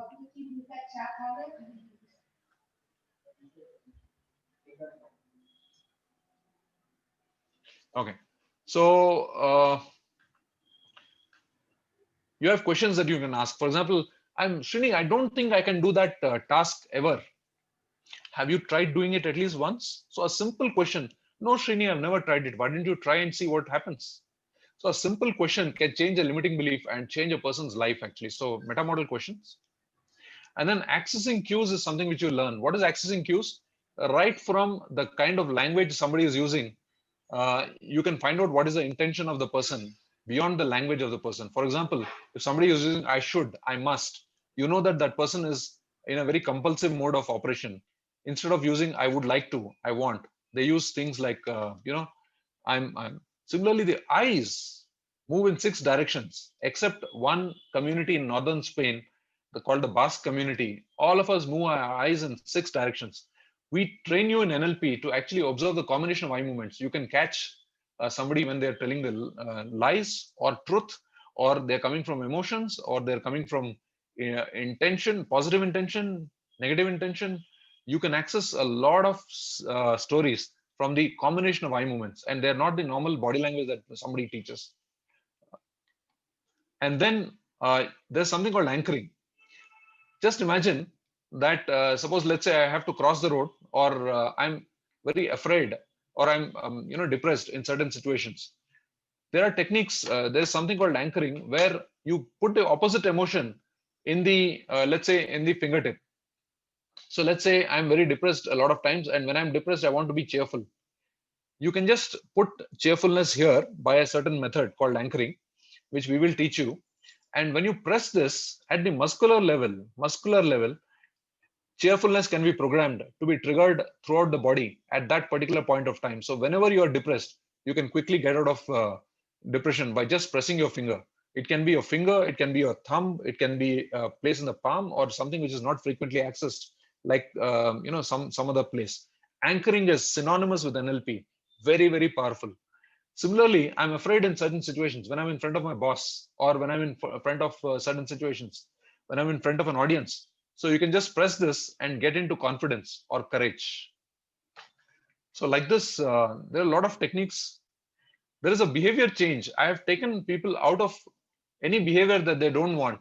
Okay, so you have questions that you can ask. For example, Srini, I don't think I can do that task ever. Have you tried doing it at least once? So a simple question. No, Srini, I've never tried it. Why didn't you try and see what happens? So a simple question can change a limiting belief and change a person's life actually. So metamodal questions. And then accessing cues is something which you learn. What is accessing cues? Right from the kind of language somebody is using, you can find out what is the intention of the person beyond the language of the person. For example, if somebody is using I should, I must, you know that that person is in a very compulsive mode of operation. Instead of using I would like to, I want, they use things like, I'm. Similarly, the eyes move in 6 directions, except one community in northern Spain, called the Basque community. All of us move our eyes in 6 directions. We train you in NLP to actually observe the combination of eye movements. You can catch somebody when they're telling the lies or truth, or they're coming from emotions, or they're coming from intention, positive intention, negative intention. You can access a lot of stories from the combination of eye movements, and they're not the normal body language that somebody teaches. And then there's something called anchoring. Just imagine that suppose, let's say I have to cross the road, or I'm very afraid, or I'm depressed in certain situations. There are techniques. There's something called anchoring, where you put the opposite emotion in the let's say in the fingertip. So let's say I'm very depressed a lot of times, and when I'm depressed, I want to be cheerful. You can just put cheerfulness here by a certain method called anchoring, which we will teach you. And when you press this at the muscular level, cheerfulness can be programmed to be triggered throughout the body at that particular point of time. So whenever you are depressed, you can quickly get out of depression by just pressing your finger. It can be your finger, it can be your thumb, it can be placed in the palm, or something which is not frequently accessed, like some other place. Anchoring is synonymous with NLP. Very, very powerful. Similarly, I'm afraid in certain situations, when I'm in front of my boss, or when I'm in front of certain situations, when I'm in front of an audience. So you can just press this and get into confidence or courage. So like this, there are a lot of techniques. There is a behavior change. I have taken people out of any behavior that they don't want,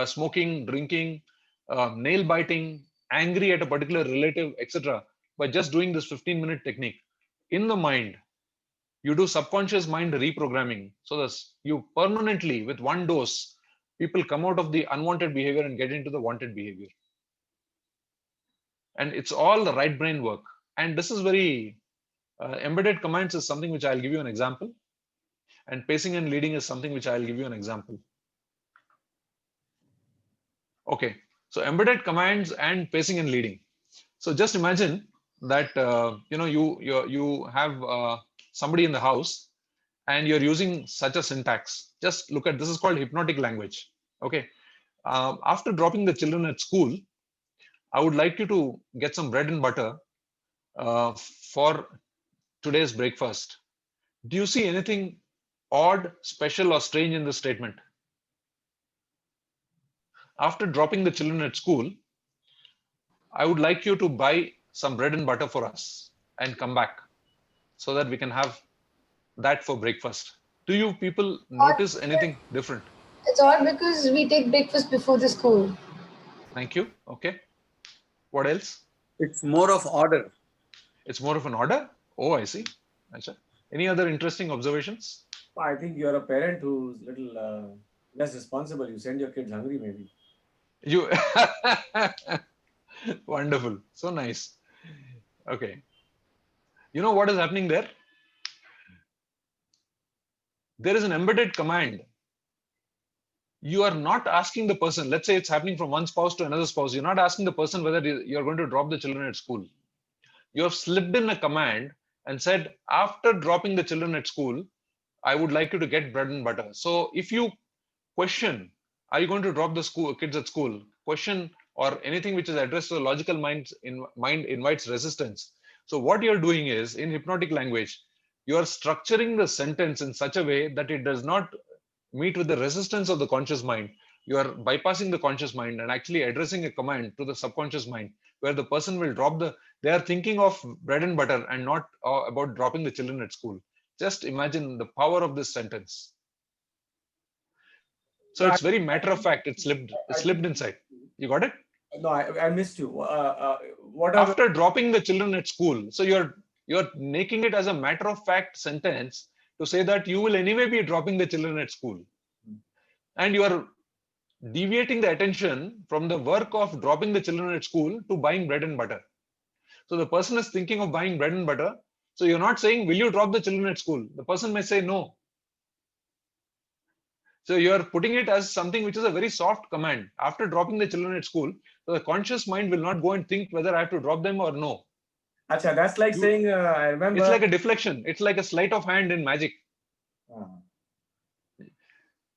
smoking, drinking, nail biting, angry at a particular relative, etc., by just doing this 15-minute technique. In the mind, you do subconscious mind reprogramming. So that you permanently, with one dose, people come out of the unwanted behavior and get into the wanted behavior. And it's all the right brain work. And this is very, embedded commands is something which I'll give you an example. And pacing and leading is something which I'll give you an example. Okay, so embedded commands and pacing and leading. So just imagine that you have somebody in the house, and you're using such a syntax. Just look at this, is called hypnotic language. Okay, after dropping the children at school, I would like you to get some bread and butter for today's breakfast. Do you see anything odd, special, or strange in this statement? After dropping the children at school, I would like you to buy some bread and butter for us and come back so that we can have that for breakfast. Do you people notice anything different? It's all because we take breakfast before the school. Thank you. Okay. What else? It's more of order. It's more of an order? Oh, I see. Any other interesting observations? I think you're a parent who's little That's responsible. You send your kids hungry, maybe. You wonderful. So nice. Okay. You know what is happening there? There is an embedded command. You are not asking the person, let's say it's happening from one spouse to another spouse. You're not asking the person whether you're going to drop the children at school. You have slipped in a command and said, after dropping the children at school, I would like you to get bread and butter. So if you question, are you going to drop the kids at school? Question or anything which is addressed to the logical mind invites resistance. So what you're doing is, in hypnotic language, you are structuring the sentence in such a way that it does not meet with the resistance of the conscious mind. You are bypassing the conscious mind and actually addressing a command to the subconscious mind, where the person will they are thinking of bread and butter and not about dropping the children at school. Just imagine the power of this sentence. So it's very matter of fact. It's slipped inside. You got it? No, I missed you. What After dropping the children at school, so you're making it as a matter of fact sentence to say that you will anyway be dropping the children at school, and you are deviating the attention from the work of dropping the children at school to buying bread and butter. So the person is thinking of buying bread and butter. So you're not saying, will you drop the children at school? The person may say no. So you're putting it as something which is a very soft command. After dropping the children at school, so the conscious mind will not go and think whether I have to drop them or no. Acha, that's like saying, I remember. It's like a deflection. It's like a sleight of hand in magic.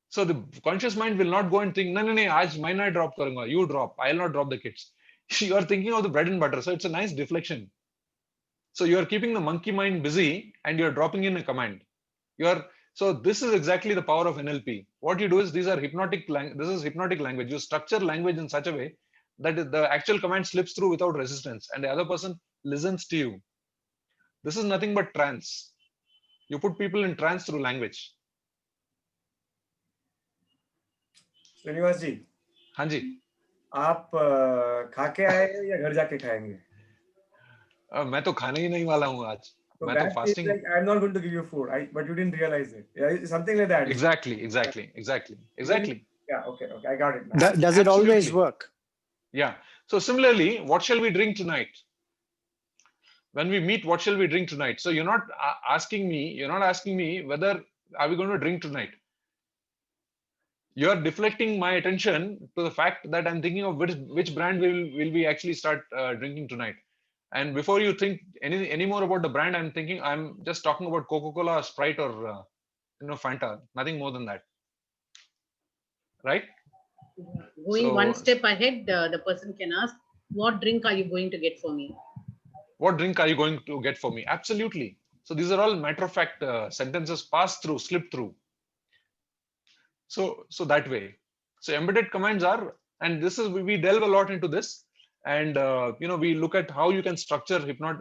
So the conscious mind will not go and think, no, aaj main nahi drop karunga. You drop. I'll not drop the kids. You are thinking of the bread and butter. So it's a nice deflection. So you are keeping the monkey mind busy and you're dropping in a command. So this is exactly the power of NLP. What you do is this is hypnotic language. You structure language in such a way that the actual command slips through without resistance and the other person listens to you. This is nothing but trance. You put people in trance through language. Srinivas जी, हाँ जी, आप खा के आए या घर जाके खाएंगे? मैं तो खाने ही नहीं वाला हूँ आज. So मैं तो fasting. Like, I'm not going to give you food, but you didn't realize it. Yeah, something like that. Exactly. Yeah, okay, I got it now. Does it always work? Yeah. So similarly, what shall we drink tonight? When we meet, what shall we drink tonight? So you're not asking me whether are we going to drink tonight. You're deflecting my attention to the fact that I'm thinking of which brand will we actually start drinking tonight. And before you think any more about the brand, I'm just talking about Coca-Cola, Sprite, or Fanta. Nothing more than that, right? Going one step ahead, the person can ask, "What drink are you going to get for me?" What drink are you going to get for me? Absolutely. So these are all matter of fact sentences, pass through, slip through. So that way. So embedded commands are, and this is, we delve a lot into this. And we look at how you can structure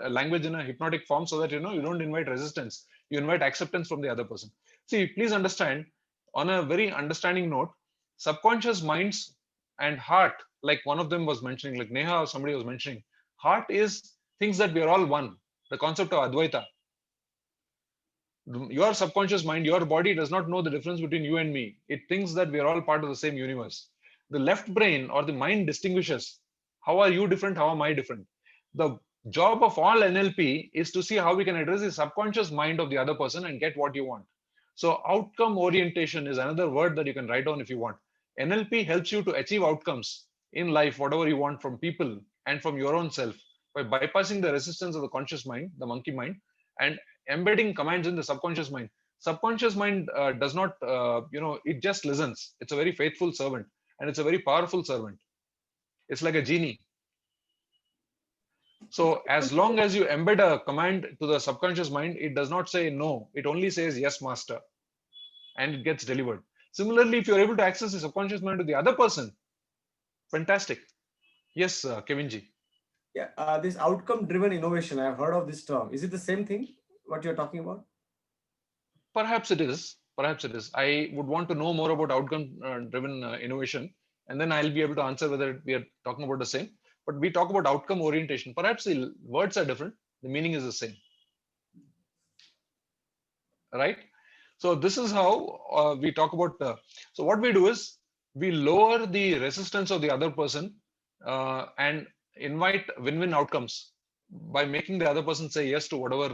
language in a hypnotic form so that you don't invite resistance, you invite acceptance from the other person. See, please understand, on a very understanding note, subconscious minds and heart, like one of them was mentioning, like Neha or somebody was mentioning, heart is things that we are all one, the concept of Advaita. Your subconscious mind, your body does not know the difference between you and me. It thinks that we are all part of the same universe. The left brain or the mind distinguishes. How are you different? How am I different? The job of all NLP is to see how we can address the subconscious mind of the other person and get what you want. So outcome orientation is another word that you can write down if you want. NLP helps you to achieve outcomes in life, whatever you want from people and from your own self, by bypassing the resistance of the conscious mind, the monkey mind, and embedding commands in the subconscious mind. Subconscious mind does not, it just listens. It's a very faithful servant and it's a very powerful servant. It's like a genie. So as long as you embed a command to the subconscious mind, it does not say no. It only says yes, master, and it gets delivered. Similarly, if you're able to access the subconscious mind to the other person, fantastic. Yes, Kevin ji. Yeah, this outcome-driven innovation, I've heard of this term. Is it the same thing, what you're talking about? Perhaps it is. I would want to know more about outcome-driven innovation, and then I'll be able to answer whether we are talking about the same. But we talk about outcome orientation. Perhaps the words are different. The meaning is the same. Right? So this is how we talk about. So what we do is we lower the resistance of the other person and invite win-win outcomes by making the other person say yes to whatever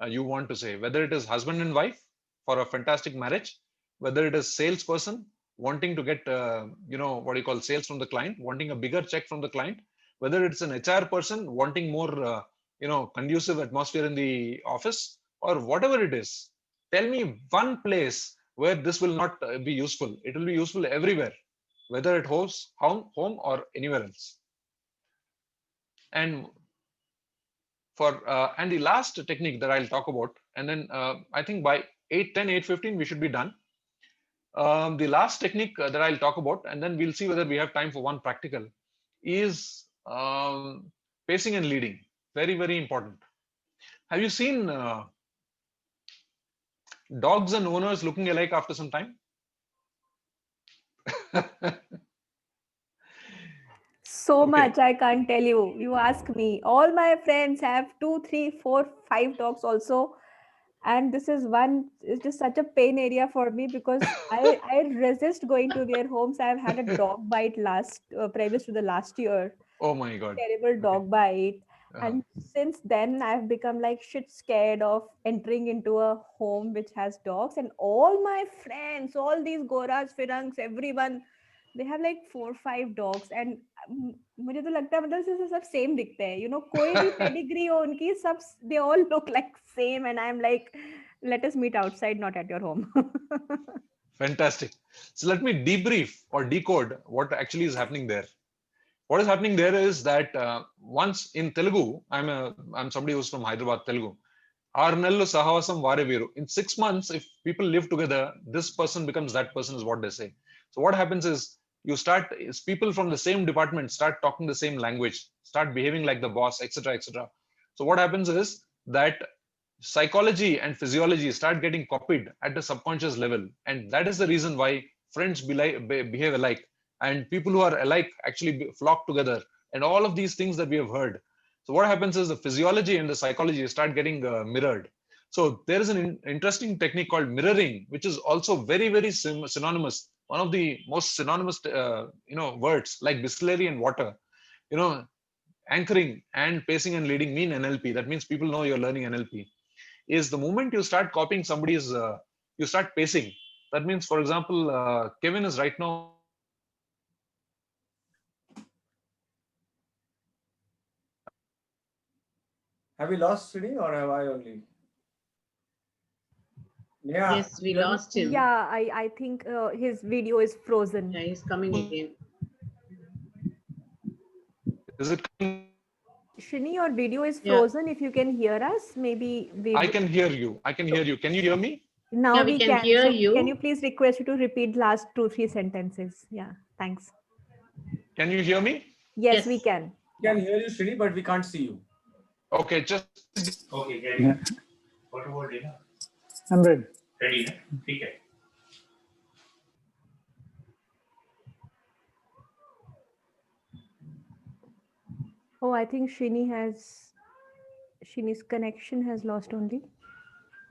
you want to say. Whether it is husband and wife for a fantastic marriage, whether it is salesperson wanting to get what you call sales from the client, wanting a bigger check from the client, whether it's an HR person wanting more conducive atmosphere in the office, or whatever it is. Tell me one place where this will not be useful. It will be useful everywhere, whether at home or anywhere else. And and the last technique that I'll talk about, and then I think by 8:10, 8:15 we should be done. The last technique that I'll talk about, and then we'll see whether we have time for one practical, is pacing and leading. Very, very important. Have you seen dogs and owners looking alike after some time? So Okay. much, I can't tell you. You ask me. All my friends have 2, 3, 4, 5 dogs also. And this is one, it's just such a pain area for me because I resist going to their homes. I've had a dog bite previous to the last year. Oh my God. Terrible dog bite. Uh-huh. And since then, I've become like shit scared of entering into a home which has dogs. And all my friends, all these Goras, Firangs, everyone, they have like 4, 5 dogs. And मुझे तो लगता है मतलब से सब same दिखते हैं, you know, कोई भी pedigree हो उनकी सब, they all look like same, and I'm like, let us meet outside, not at your home. Fantastic. So let me debrief or decode what actually is happening there. What is happening there is that once in Telugu, I'm somebody who's from Hyderabad, Telugu. Arnellu Sahasam Vare Viru. In 6 months, if people live together, this person becomes that person, is what they say. So what happens is people from the same department start talking the same language, start behaving like the boss, etc., etc. So what happens is that psychology and physiology start getting copied at the subconscious level, and that is the reason why friends behave alike, and people who are alike actually flock together, and all of these things that we have heard. So what happens is the physiology and the psychology start getting mirrored. So there is an interesting technique called mirroring, which is also very, very synonymous. One of the most synonymous, words like Bisleri and water. Anchoring and pacing and leading mean NLP. That means people know you're learning NLP. Is the moment you start copying somebody's, you start pacing. That means, for example, Kevin is right now. Have we lost Srini or have I only? Yeah. Yes, we lost him. Yeah, I think his video is frozen. Yeah, he's coming again. Is it? Shrini, your video is frozen. If you can hear us, maybe I can hear you. I can hear you. Can you hear me? Now Yeah, we can hear you. Can you please request you to repeat last 2, 3 sentences? Yeah, thanks. Can you hear me? Yes, we can. We can hear you, Srini, but we can't see you. Okay, just. Okay, yeah. What about dinner? I'm ready. Ready, okay. Oh, I think Shini's connection has lost only.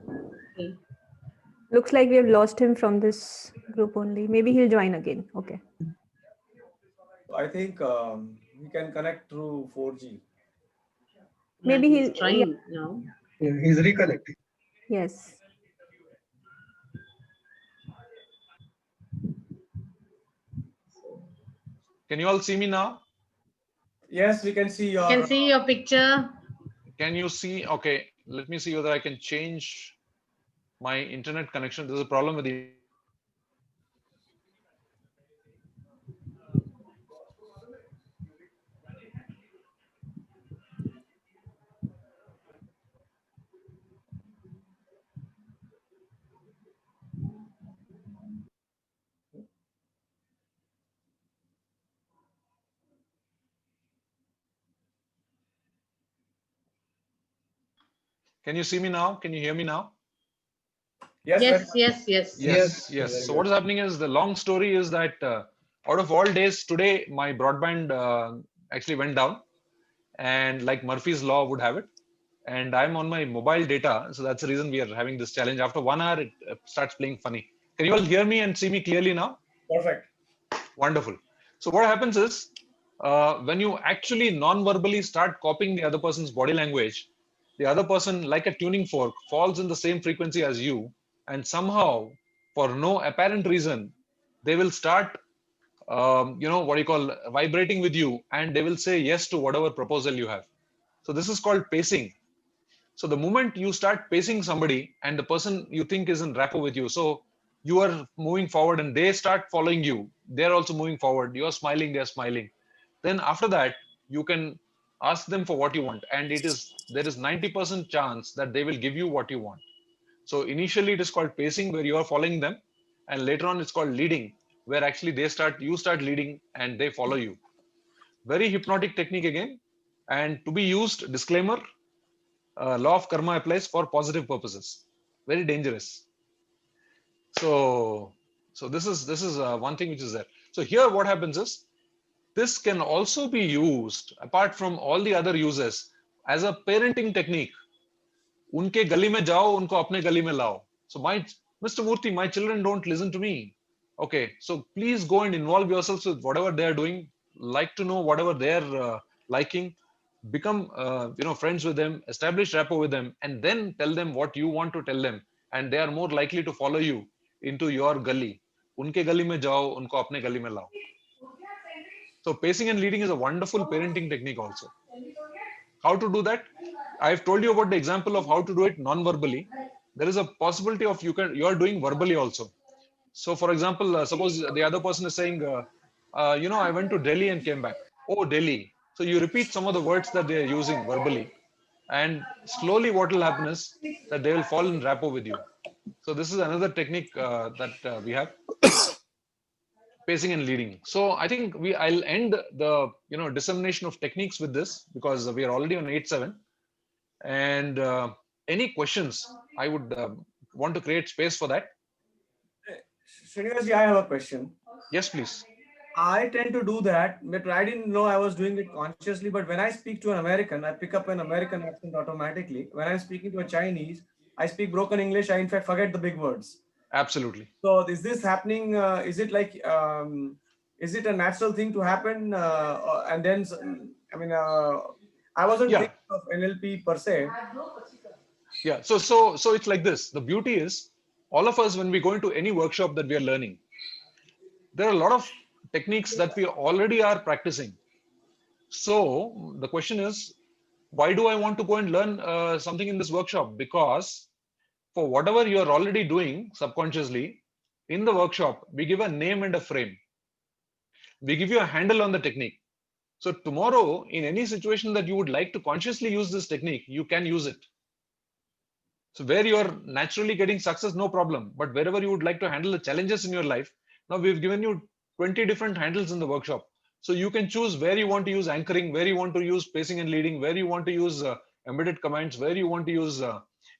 Okay. Looks like we have lost him from this group only. Maybe he'll join again. Okay. I think we can connect through 4G. Maybe he's he'll trying now. Yeah, he's reconnecting. Yes. Can you all see me now? Yes, we can see your. Can see your picture. Can you see? Okay, let me see whether I can change my internet connection. There's a problem with the. Can you see me now? Can you hear me now? Yes. So what is happening is, the long story is that out of all days, today my broadband actually went down, and like Murphy's law would have it, and I'm on my mobile data. So that's the reason we are having this challenge. After 1 hour, it starts playing funny. Can you all hear me and see me clearly now? Perfect. Wonderful. So what happens is, when you actually non-verbally start copying the other person's body language, the other person, like a tuning fork, falls in the same frequency as you, and somehow, for no apparent reason, they will start, what you call vibrating with you, and they will say yes to whatever proposal you have. So this is called pacing. So the moment you start pacing somebody and the person you think is in rapport with you, so you are moving forward and they start following you, they're also moving forward, you're smiling, they're smiling. Then after that, you can ask them for what you want, and there is 90% chance that they will give you what you want. So initially it is called pacing, where you are following them, and later on it's called leading, where actually you start leading and they follow you. Very hypnotic technique again, and to be used, disclaimer, law of karma applies for positive purposes. Very dangerous. So this is one thing which is there. So here what happens is, this can also be used apart from all the other uses as a parenting technique. Unke gali mein jao, unko apne gali mein lao. So Mr. Murthy, my children don't listen to me. Okay, so please go and involve yourselves with whatever they are doing. Like to know whatever they're liking. Become friends with them, establish rapport with them, and then tell them what you want to tell them, and they are more likely to follow you into your gully. Unke gali mein jao, unko apne gali mein lao. So pacing and leading is a wonderful parenting technique also. How to do that? I've told you about the example of how to do it non-verbally. There is a possibility of you are doing verbally also. So for example, suppose the other person is saying, I went to Delhi and came back. Oh, Delhi. So you repeat some of the words that they are using verbally, and slowly what will happen is that they will fall in rapport with you. So this is another technique that we have. Pacing and leading. So I think I'll end the dissemination of techniques with this, because we are already on 8:07. And any questions, I would want to create space for that. Srinivas, I have a question. Yes, please. I tend to do that, but I didn't know I was doing it consciously. But when I speak to an American, I pick up an American accent automatically. When I'm speaking to a Chinese, I speak broken English. I in fact forget the big words. Absolutely. So is this happening? Is it like, is it a natural thing to happen? And then, I wasn't thinking of NLP per se. Yeah. So it's like this. The beauty is, all of us, when we go into any workshop that we are learning, there are a lot of techniques that we already are practicing. So the question is, why do I want to go and learn something in this workshop? Because for whatever you are already doing subconsciously in the workshop, we give a name and a frame. We give you a handle on the technique. So tomorrow, in any situation that you would like to consciously use this technique, you can use it. So where you are naturally getting success, no problem. But wherever you would like to handle the challenges in your life, now we've given you 20 different handles in the workshop. So you can choose where you want to use anchoring, where you want to use pacing and leading, where you want to use embedded commands, where you want to use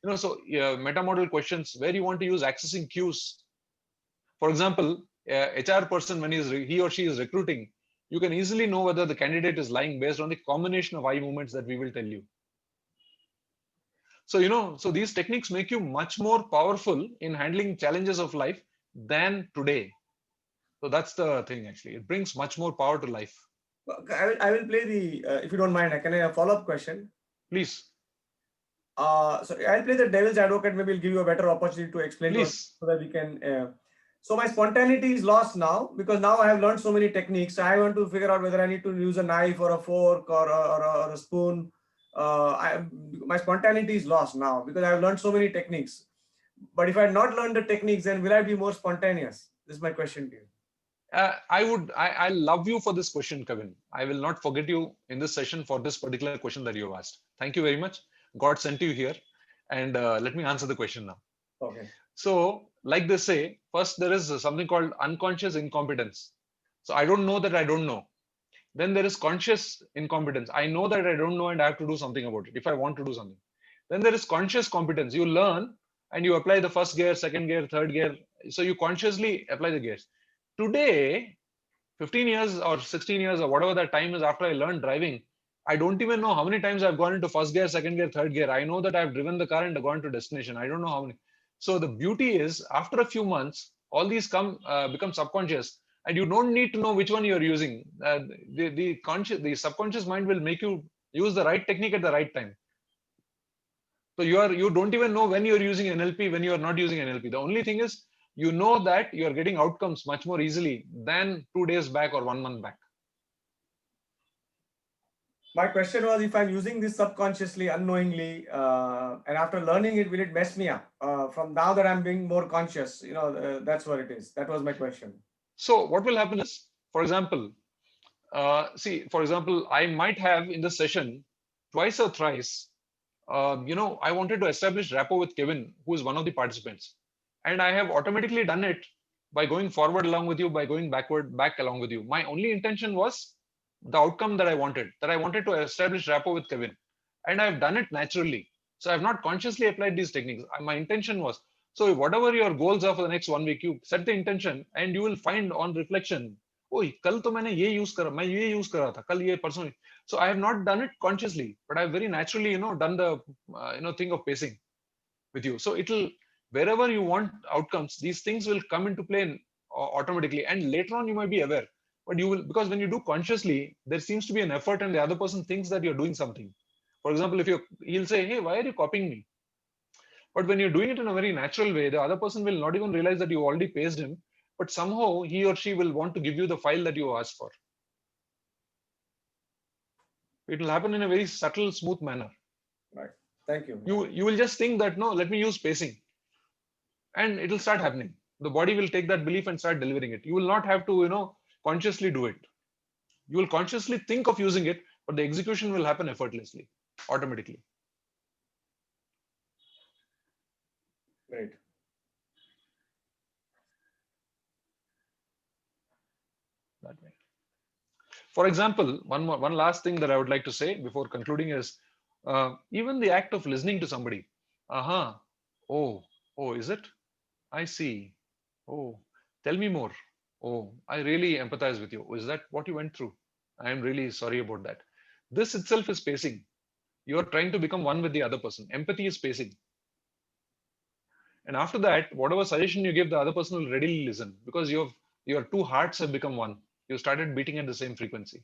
meta model questions, where you want to use accessing cues. For example, HR person, when he or she is recruiting, you can easily know whether the candidate is lying based on the combination of eye movements that we will tell you. So so these techniques make you much more powerful in handling challenges of life than today. So that's the thing, actually. It brings much more power to life. I will play the, if you don't mind, can I have a follow-up question? Please. So I'll play the devil's advocate. Maybe I'll give you a better opportunity to explain so that we can. So my spontaneity is lost now, because now I have learned so many techniques. I want to figure out whether I need to use a knife or a fork or a spoon. My spontaneity is lost now because I have learned so many techniques. But if I had not learned the techniques, then will I be more spontaneous? This is my question to you. I love you for this question, Kevin. I will not forget you in this session for this particular question that you have asked. Thank you very much. God sent you here. And let me answer the question now. Okay. So like they say, first there is something called unconscious incompetence. So I don't know that I don't know. Then there is conscious incompetence. I know that I don't know and I have to do something about it if I want to do something. Then there is conscious competence. You learn and you apply the first gear, second gear, third gear. So you consciously apply the gears. Today, 15 years or 16 years or whatever that time is after I learned driving, I don't even know how many times I've gone into first gear, second gear, third gear. I know that I've driven the car and gone to destination. I don't know how many. So the beauty is, after a few months, all these become subconscious, and you don't need to know which one you're using. The subconscious mind will make you use the right technique at the right time. So you don't even know when you're using NLP, when you are not using NLP. The only thing is, you know that you are getting outcomes much more easily than 2 days back or 1 month back. My question was, if I'm using this subconsciously, unknowingly, and after learning it, will it mess me up? From now that I'm being more conscious, that's what it is. That was my question. So what will happen is, for example, I might have in the session twice or thrice, I wanted to establish rapport with Kevin, who is one of the participants. And I have automatically done it by going forward along with you, by going back along with you. My only intention was the outcome that I wanted to establish rapport with Kevin. And I've done it naturally. So I've not consciously applied these techniques. My intention was, so whatever your goals are for the next 1 week, you set the intention and you will find on reflection, oh, kal to maine ye use kara, main ye use kara tha, kal ye personally. So I have not done it consciously, but I've very naturally, done the, thing of pacing with you. So it'll, wherever you want outcomes, these things will come into play automatically. And later on, you might be aware, but you will, because when you do consciously, there seems to be an effort and the other person thinks that you're doing something. For example, he'll say, hey, why are you copying me? But when you're doing it in a very natural way, the other person will not even realize that you already paced him, but somehow he or she will want to give you the file that you asked for. It will happen in a very subtle, smooth manner. Right. Thank you. You will just think that, no, let me use pacing. And it will start happening. The body will take that belief and start delivering it. You will not have to, consciously do it. You will consciously think of using it, but the execution will happen effortlessly, automatically. Great. That way. For example, one last thing that I would like to say before concluding is, even the act of listening to somebody. Oh, is it? I see. Oh, tell me more. Oh, I really empathize with you. Is that what you went through? I am really sorry about that. This itself is pacing. You are trying to become one with the other person. Empathy is pacing. And after that, whatever suggestion you give, the other person will readily listen, because your two hearts have become one. You started beating at the same frequency.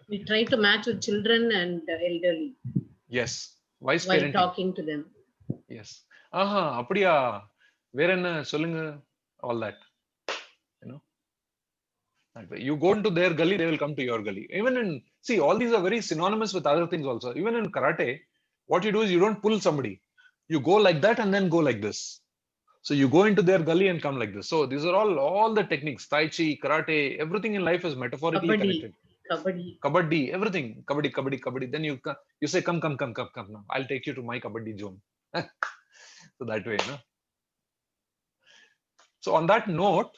We try to match with children and elderly. Yes. Wise while parenting. Talking to them. Yes. Apadiya. Vera enna solunga, all that. You go into their gully, they will come to your gully. See, all these are very synonymous with other things also. Even in karate, what you do is you don't pull somebody. You go like that and then go like this. So you go into their gully and come like this. So these are all the techniques. Tai Chi, karate, everything in life is metaphorically connected. Kabaddi, everything. Kabaddi. Then you say, come now. I'll take you to my kabaddi zone. So that way, So on that note,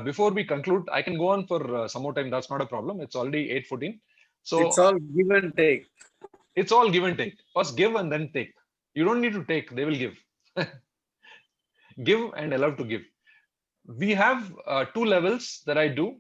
before we conclude, I can go on for some more time. That's not a problem. It's already 8:14. So it's all give and take. It's all give and take. First give and then take. You don't need to take. They will give. Give and allow to give. We have 2 levels that I do.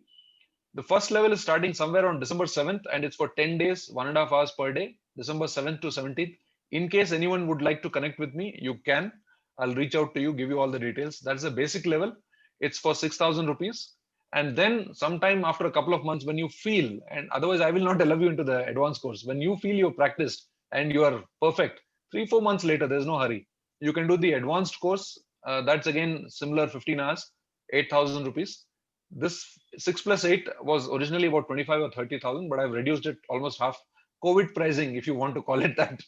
The first level is starting somewhere on December 7th, and it's for 10 days, 1.5 hours per day, December 7th to 17th. In case anyone would like to connect with me, you can. I'll reach out to you, give you all the details. That's the basic level. It's for 6,000 rupees. And then sometime after a couple of months, when you feel, and otherwise I will not allow you into the advanced course. When you feel you've practiced and you are perfect, 3-4 months later, there's no hurry. You can do the advanced course. That's again similar, 15 hours, 8,000 rupees. This 6+8 was originally about 25 or 30,000, but I've reduced it almost half. COVID pricing, if you want to call it that,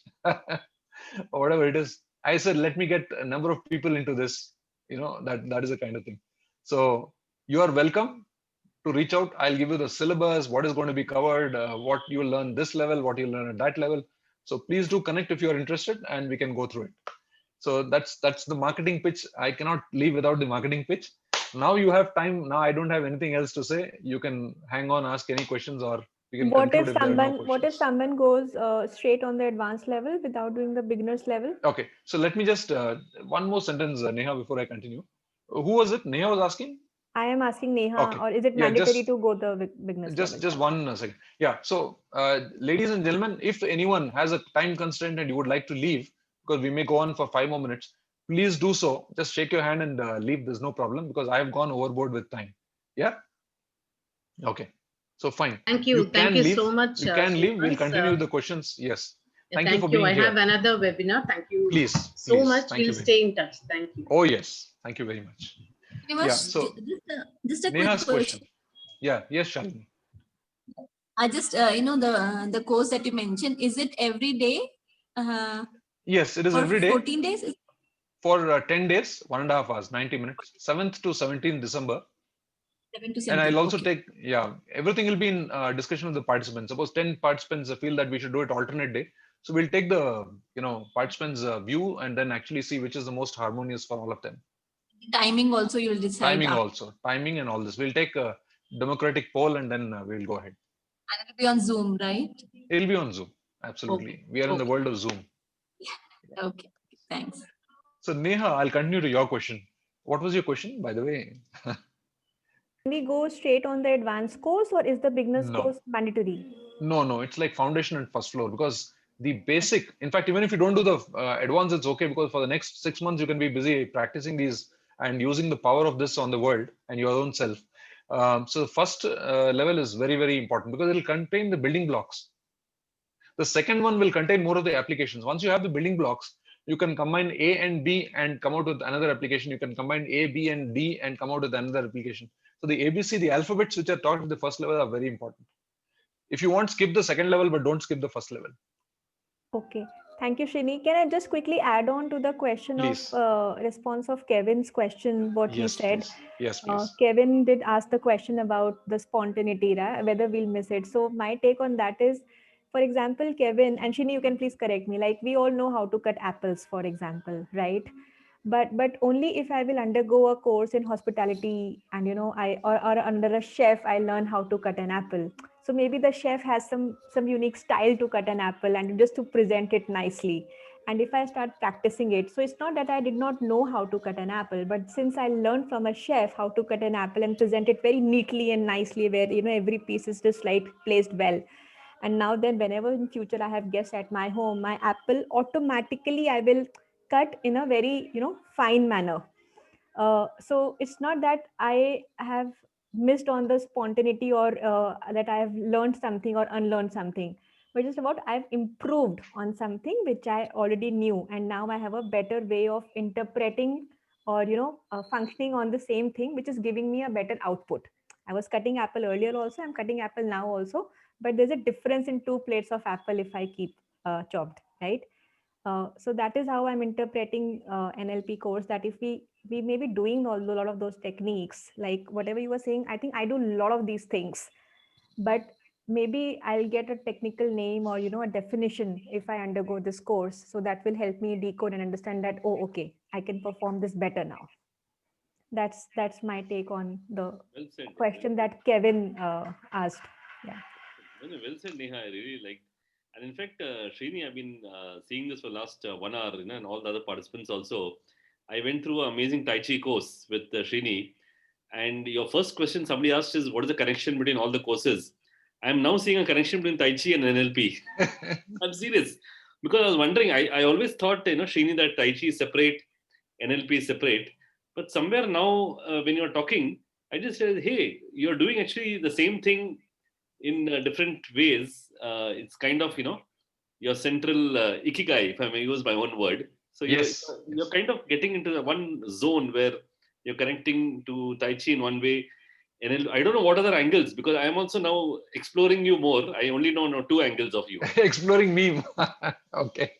or whatever it is. I said, let me get a number of people into this. That is the kind of thing. So you are welcome to reach out. I'll give you the syllabus, what is going to be covered, what you will learn this level, what you'll learn at that level. So please do connect if you are interested, and we can go through it. So that's the marketing pitch. I cannot leave without the marketing pitch. Now you have time. Now I don't have anything else to say. You can hang on, ask any questions, or we can conclude if there are no questions. What if someone goes straight on the advanced level without doing the beginner's level? Okay, so let me just one more sentence, Neha, before I continue. Who was it? Neha was asking? I am asking Neha, Okay. or is it Yeah, mandatory to go the beginners level? just 1 second. Yeah. So, ladies and gentlemen, if anyone has a time constraint and you would like to leave, because we may go on for 5 more minutes, please do so. Just shake your hand and leave. There's no problem, because I have gone overboard with time. Yeah. Okay. So fine. Thank you. Thank can you leave. so much. You can leave. We'll Srinivas. continue with the questions. Yes. Yeah, Thank you for being I here. have another webinar. Thank you Please. so Please. much. Thank We'll you very stay in touch. Thank you. Oh yes. Thank you very much. Yeah. So just a Neha's quick question. Yeah. Yes, Shalini. I just, the course that you mentioned, is it every day? Yes, it is For every day. 14 days? For 10 days, 1.5 hours, 90 minutes, 7th to 17th December. 7 to 17. And I'll also okay. take, everything will be in discussion with the participants. Suppose 10 participants feel that we should do it alternate day. So we'll take the, participants' view and then actually see which is the most harmonious for all of them. Timing also you'll decide. Timing and all this. We'll take a democratic poll and then we'll go ahead. And it'll be on Zoom, right? It'll be on Zoom. Absolutely. Okay. We are in the world of Zoom. Okay. Thanks. So Neha, I'll continue to your question. What was your question, by the way? Can we go straight on the advanced course, or is the beginners course mandatory? No, it's like foundation and first floor, because the basic, in fact, even if you don't do the advanced, it's okay, because for the next 6 months, you can be busy practicing these and using the power of this on the world and your own self. So the first level is very, very important, because it will contain the building blocks. The second one will contain more of the applications. Once you have the building blocks, you can combine A and B and come out with another application. You can combine A, B, and D and come out with another application. So the ABC, the alphabets which are taught at the first level are very important. If you want, skip the second level, but don't skip the first level. Okay. Thank you, Srini. Can I just quickly add on to the question of response of Kevin's question, what he said? Please. Yes, please. Kevin did ask the question about the spontaneity, right? Whether we'll miss it. So my take on that is, for example, Kevin, and Shini, you can please correct me, like we all know how to cut apples, for example, right? But only if I will undergo a course in hospitality and, or under a chef, I learn how to cut an apple. So maybe the chef has some unique style to cut an apple and just to present it nicely. And if I start practicing it, so it's not that I did not know how to cut an apple, but since I learned from a chef how to cut an apple and present it very neatly and nicely, where, every piece is just like placed well. And now then, whenever in future I have guests at my home, my apple automatically I will cut in a very, fine manner. So it's not that I have missed on the spontaneity or that I have learned something or unlearned something, but just about I've improved on something which I already knew, and now I have a better way of interpreting or functioning on the same thing, which is giving me a better output. I was cutting apple earlier also, I'm cutting apple now also, but there's a difference in 2 plates of apple if I keep chopped, right? So that is how I'm interpreting NLP course, that if we may be doing a lot of those techniques, like whatever you were saying, I think I do a lot of these things, but maybe I'll get a technical name or, a definition if I undergo this course. So that will help me decode and understand that, oh, okay, I can perform this better now. That's my take on the question that Kevin asked. Yeah. Well said, Neha. I really like. And in fact, Srini, I've been seeing this for the last 1 hour, and all the other participants also. I went through an amazing Tai Chi course with Srini. And your first question somebody asked is, what is the connection between all the courses? I'm now seeing a connection between Tai Chi and NLP. I'm serious. Because I was wondering, I always thought, Srini, that Tai Chi is separate, NLP is separate. But somewhere now, when you're talking, I just said, hey, you're doing actually the same thing in different ways. It's kind of, your central ikigai, if I may use my own word. So you're kind of getting into one zone where you're connecting to Tai Chi in one way. And I don't know what other angles, because I am also now exploring you more. I only know 2 angles of you. Exploring me. Okay.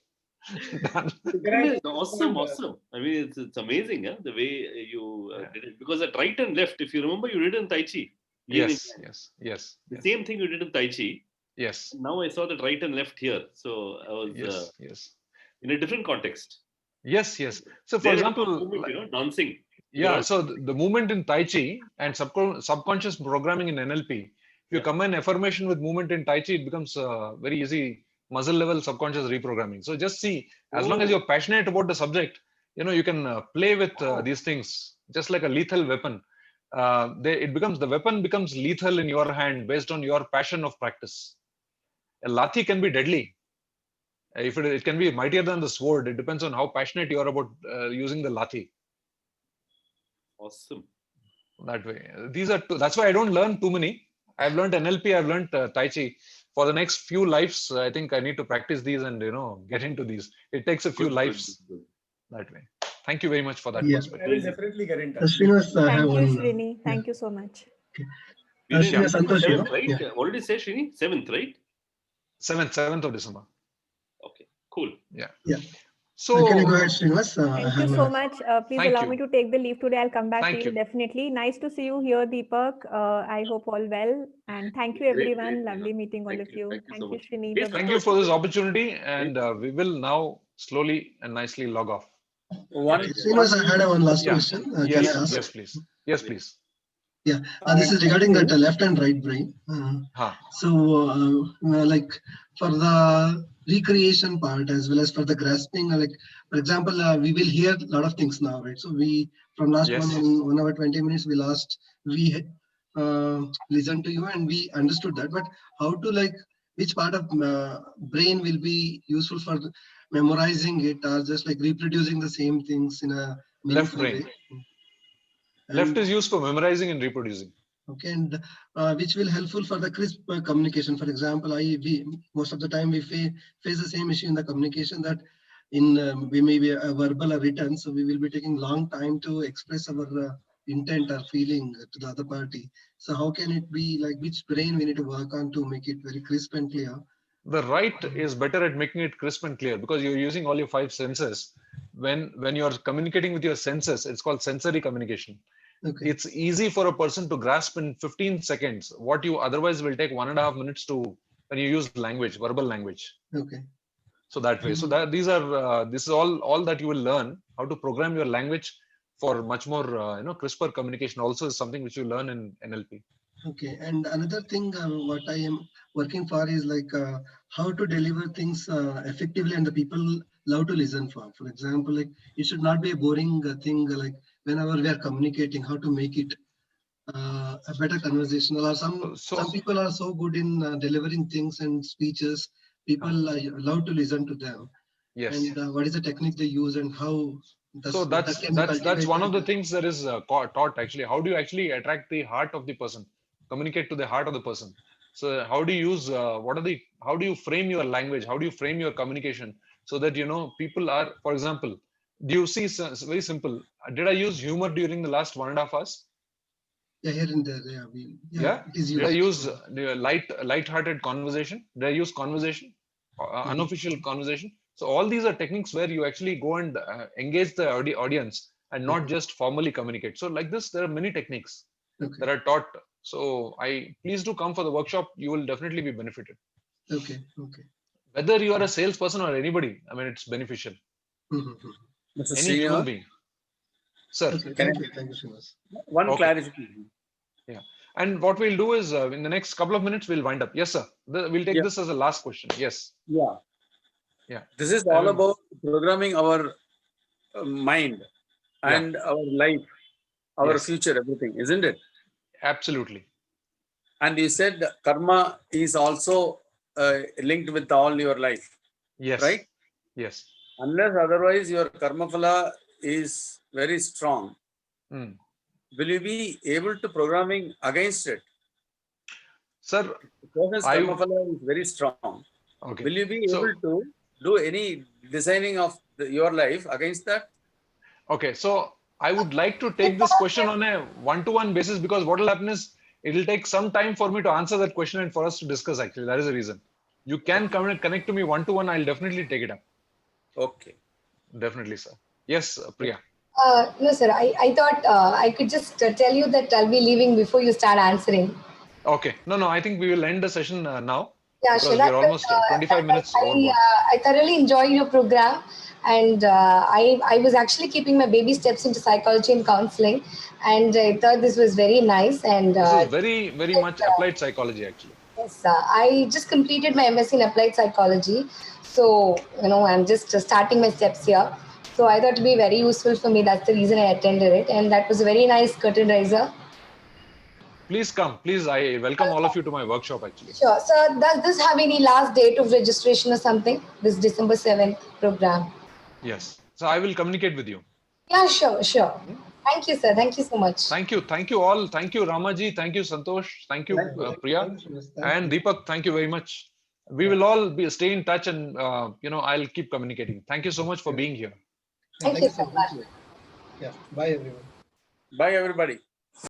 Awesome. I mean, it's amazing, the way you did it. Because at right and left, if you remember, you did in Tai Chi. Yes. The same thing you did in Tai Chi. Yes. Now I saw that right and left here. So I was in a different context. Yes. So for example, dancing. Yeah. So the movement in Tai Chi and subconscious programming in NLP, if you combine affirmation with movement in Tai Chi, it becomes very easy muscle level subconscious reprogramming. So just see, as long as you're passionate about the subject, you can play with these things just like a lethal weapon. the weapon becomes lethal in your hand based on your passion of practice. A lathi can be deadly. If it can be mightier than the sword. It depends on how passionate you are about using the lathi. Awesome. That way. That's why I don't learn too many. I've learned NLP, I've learned Tai Chi. For the next few lives, I think I need to practice these and get into these. It takes a few lives that way. Thank you very much for that perspective. I will definitely get in touch. Thank you, Srini. Thank you so much. Seventh, right? What did you say, Srini? 7th, right? 7th of December. Okay, cool. Yeah. So can you go ahead, Srinivas? Thank you so much. Please allow me to take the leave today. I'll come back to you definitely. Nice to see you here, Deepak. I hope all well. And thank you, everyone. Lovely meeting all of you. Thank you, Srini. Thank you for this opportunity. And we will now slowly and nicely log off. Srinivas, I had one last question. Yes, please. Yes, please. Yeah, this is regarding that left and right brain. So, like for the recreation part as well as for the grasping, like for example, we will hear a lot of things now, right? So we from last 1 hour 20 minutes we listened to you and we understood that. But how to which part of brain will be useful for memorizing it, or just like reproducing the same things in a left brain way? Left is used for memorizing and reproducing. Okay, and which will helpful for the crisp communication. For example, most of the time we face the same issue in the communication that we may be verbal or written, so we will be taking long time to express our intent or feeling to the other party. So how can it be which brain we need to work on to make it very crisp and clear? The right is better at making it crisp and clear because you're using all your 5 senses. When you're communicating with your senses, it's called sensory communication. Okay. It's easy for a person to grasp in 15 seconds what you otherwise will take 1.5 minutes to when you use language, verbal language. Okay. So that way. So that this is all that you will learn. How to program your language for much more crisper communication also is something which you learn in NLP. Okay, and another thing what I am working for is how to deliver things effectively and the people love to listen for. For example, it should not be a boring thing whenever we are communicating, how to make it a better conversational. Or some people are so good in delivering things and speeches, people love to listen to them. Yes. And what is the technique they use and how? That's one of the things that is taught actually. How do you actually attract the heart of the person? Communicate to the heart of the person. So how do you use how do you frame your language? How do you frame your communication so that people are, for example, do you see, very simple, did I use humor during the last 1.5 hours? Yeah, here and there. Yeah. Did I use light-hearted conversation? Did I use conversation, unofficial conversation? So all these are techniques where you actually go and engage the audience and not just formally communicate. So like this, there are many techniques that are taught. So please do come for the workshop. You will definitely be benefited. Okay. Whether you are a salesperson or anybody, I mean, it's beneficial. Any human being. Sir. Okay, thank you, Srinivas. One clarification. Yeah. And what we'll do is in the next couple of minutes, we'll wind up. Yes, sir. We'll take this as a last question. Yes. Yeah. This is all about programming our mind and our life, our future, everything, isn't it? Absolutely. And you said karma is also linked with all your life. Yes. Right? Yes. Unless otherwise your karma phala is very strong. Will you be able to programming against it? Sir, because karma phala is very strong. Okay. Will you be able to do any designing of your life against that? Okay, so I would like to take this question on a one-to-one basis because what will happen is it will take some time for me to answer that question and for us to discuss actually. That is the reason. You can connect to me one-to-one. I'll definitely take it up. Okay. Definitely, sir. Yes, Priya. No, sir. I thought I could just tell you that I'll be leaving before you start answering. Okay. No, I think we will end the session now. Yeah, because we're almost 25 minutes over. I thoroughly enjoyed your program, and I was actually keeping my baby steps into psychology and counseling, and I thought this was very nice. And this is very, very much applied psychology, actually. Yes, I just completed my MSc in applied psychology, so I'm just starting my steps here. So I thought it would be very useful for me. That's the reason I attended it, and that was a very nice curtain raiser. Please come. Please, I welcome all of you to my workshop actually. Sure. So does this have any last date of registration or something? This December 7th program? Yes. So I will communicate with you. Yeah, sure. Thank you, sir. Thank you so much. Thank you all. Thank you, Ramaji. Thank you, Santosh. Thank you, Priya. And Deepak, thank you very much. We will all stay in touch, and I'll keep communicating. Thank you so much for being here. Thank you so much. Yeah. Bye, everyone. Bye, everybody.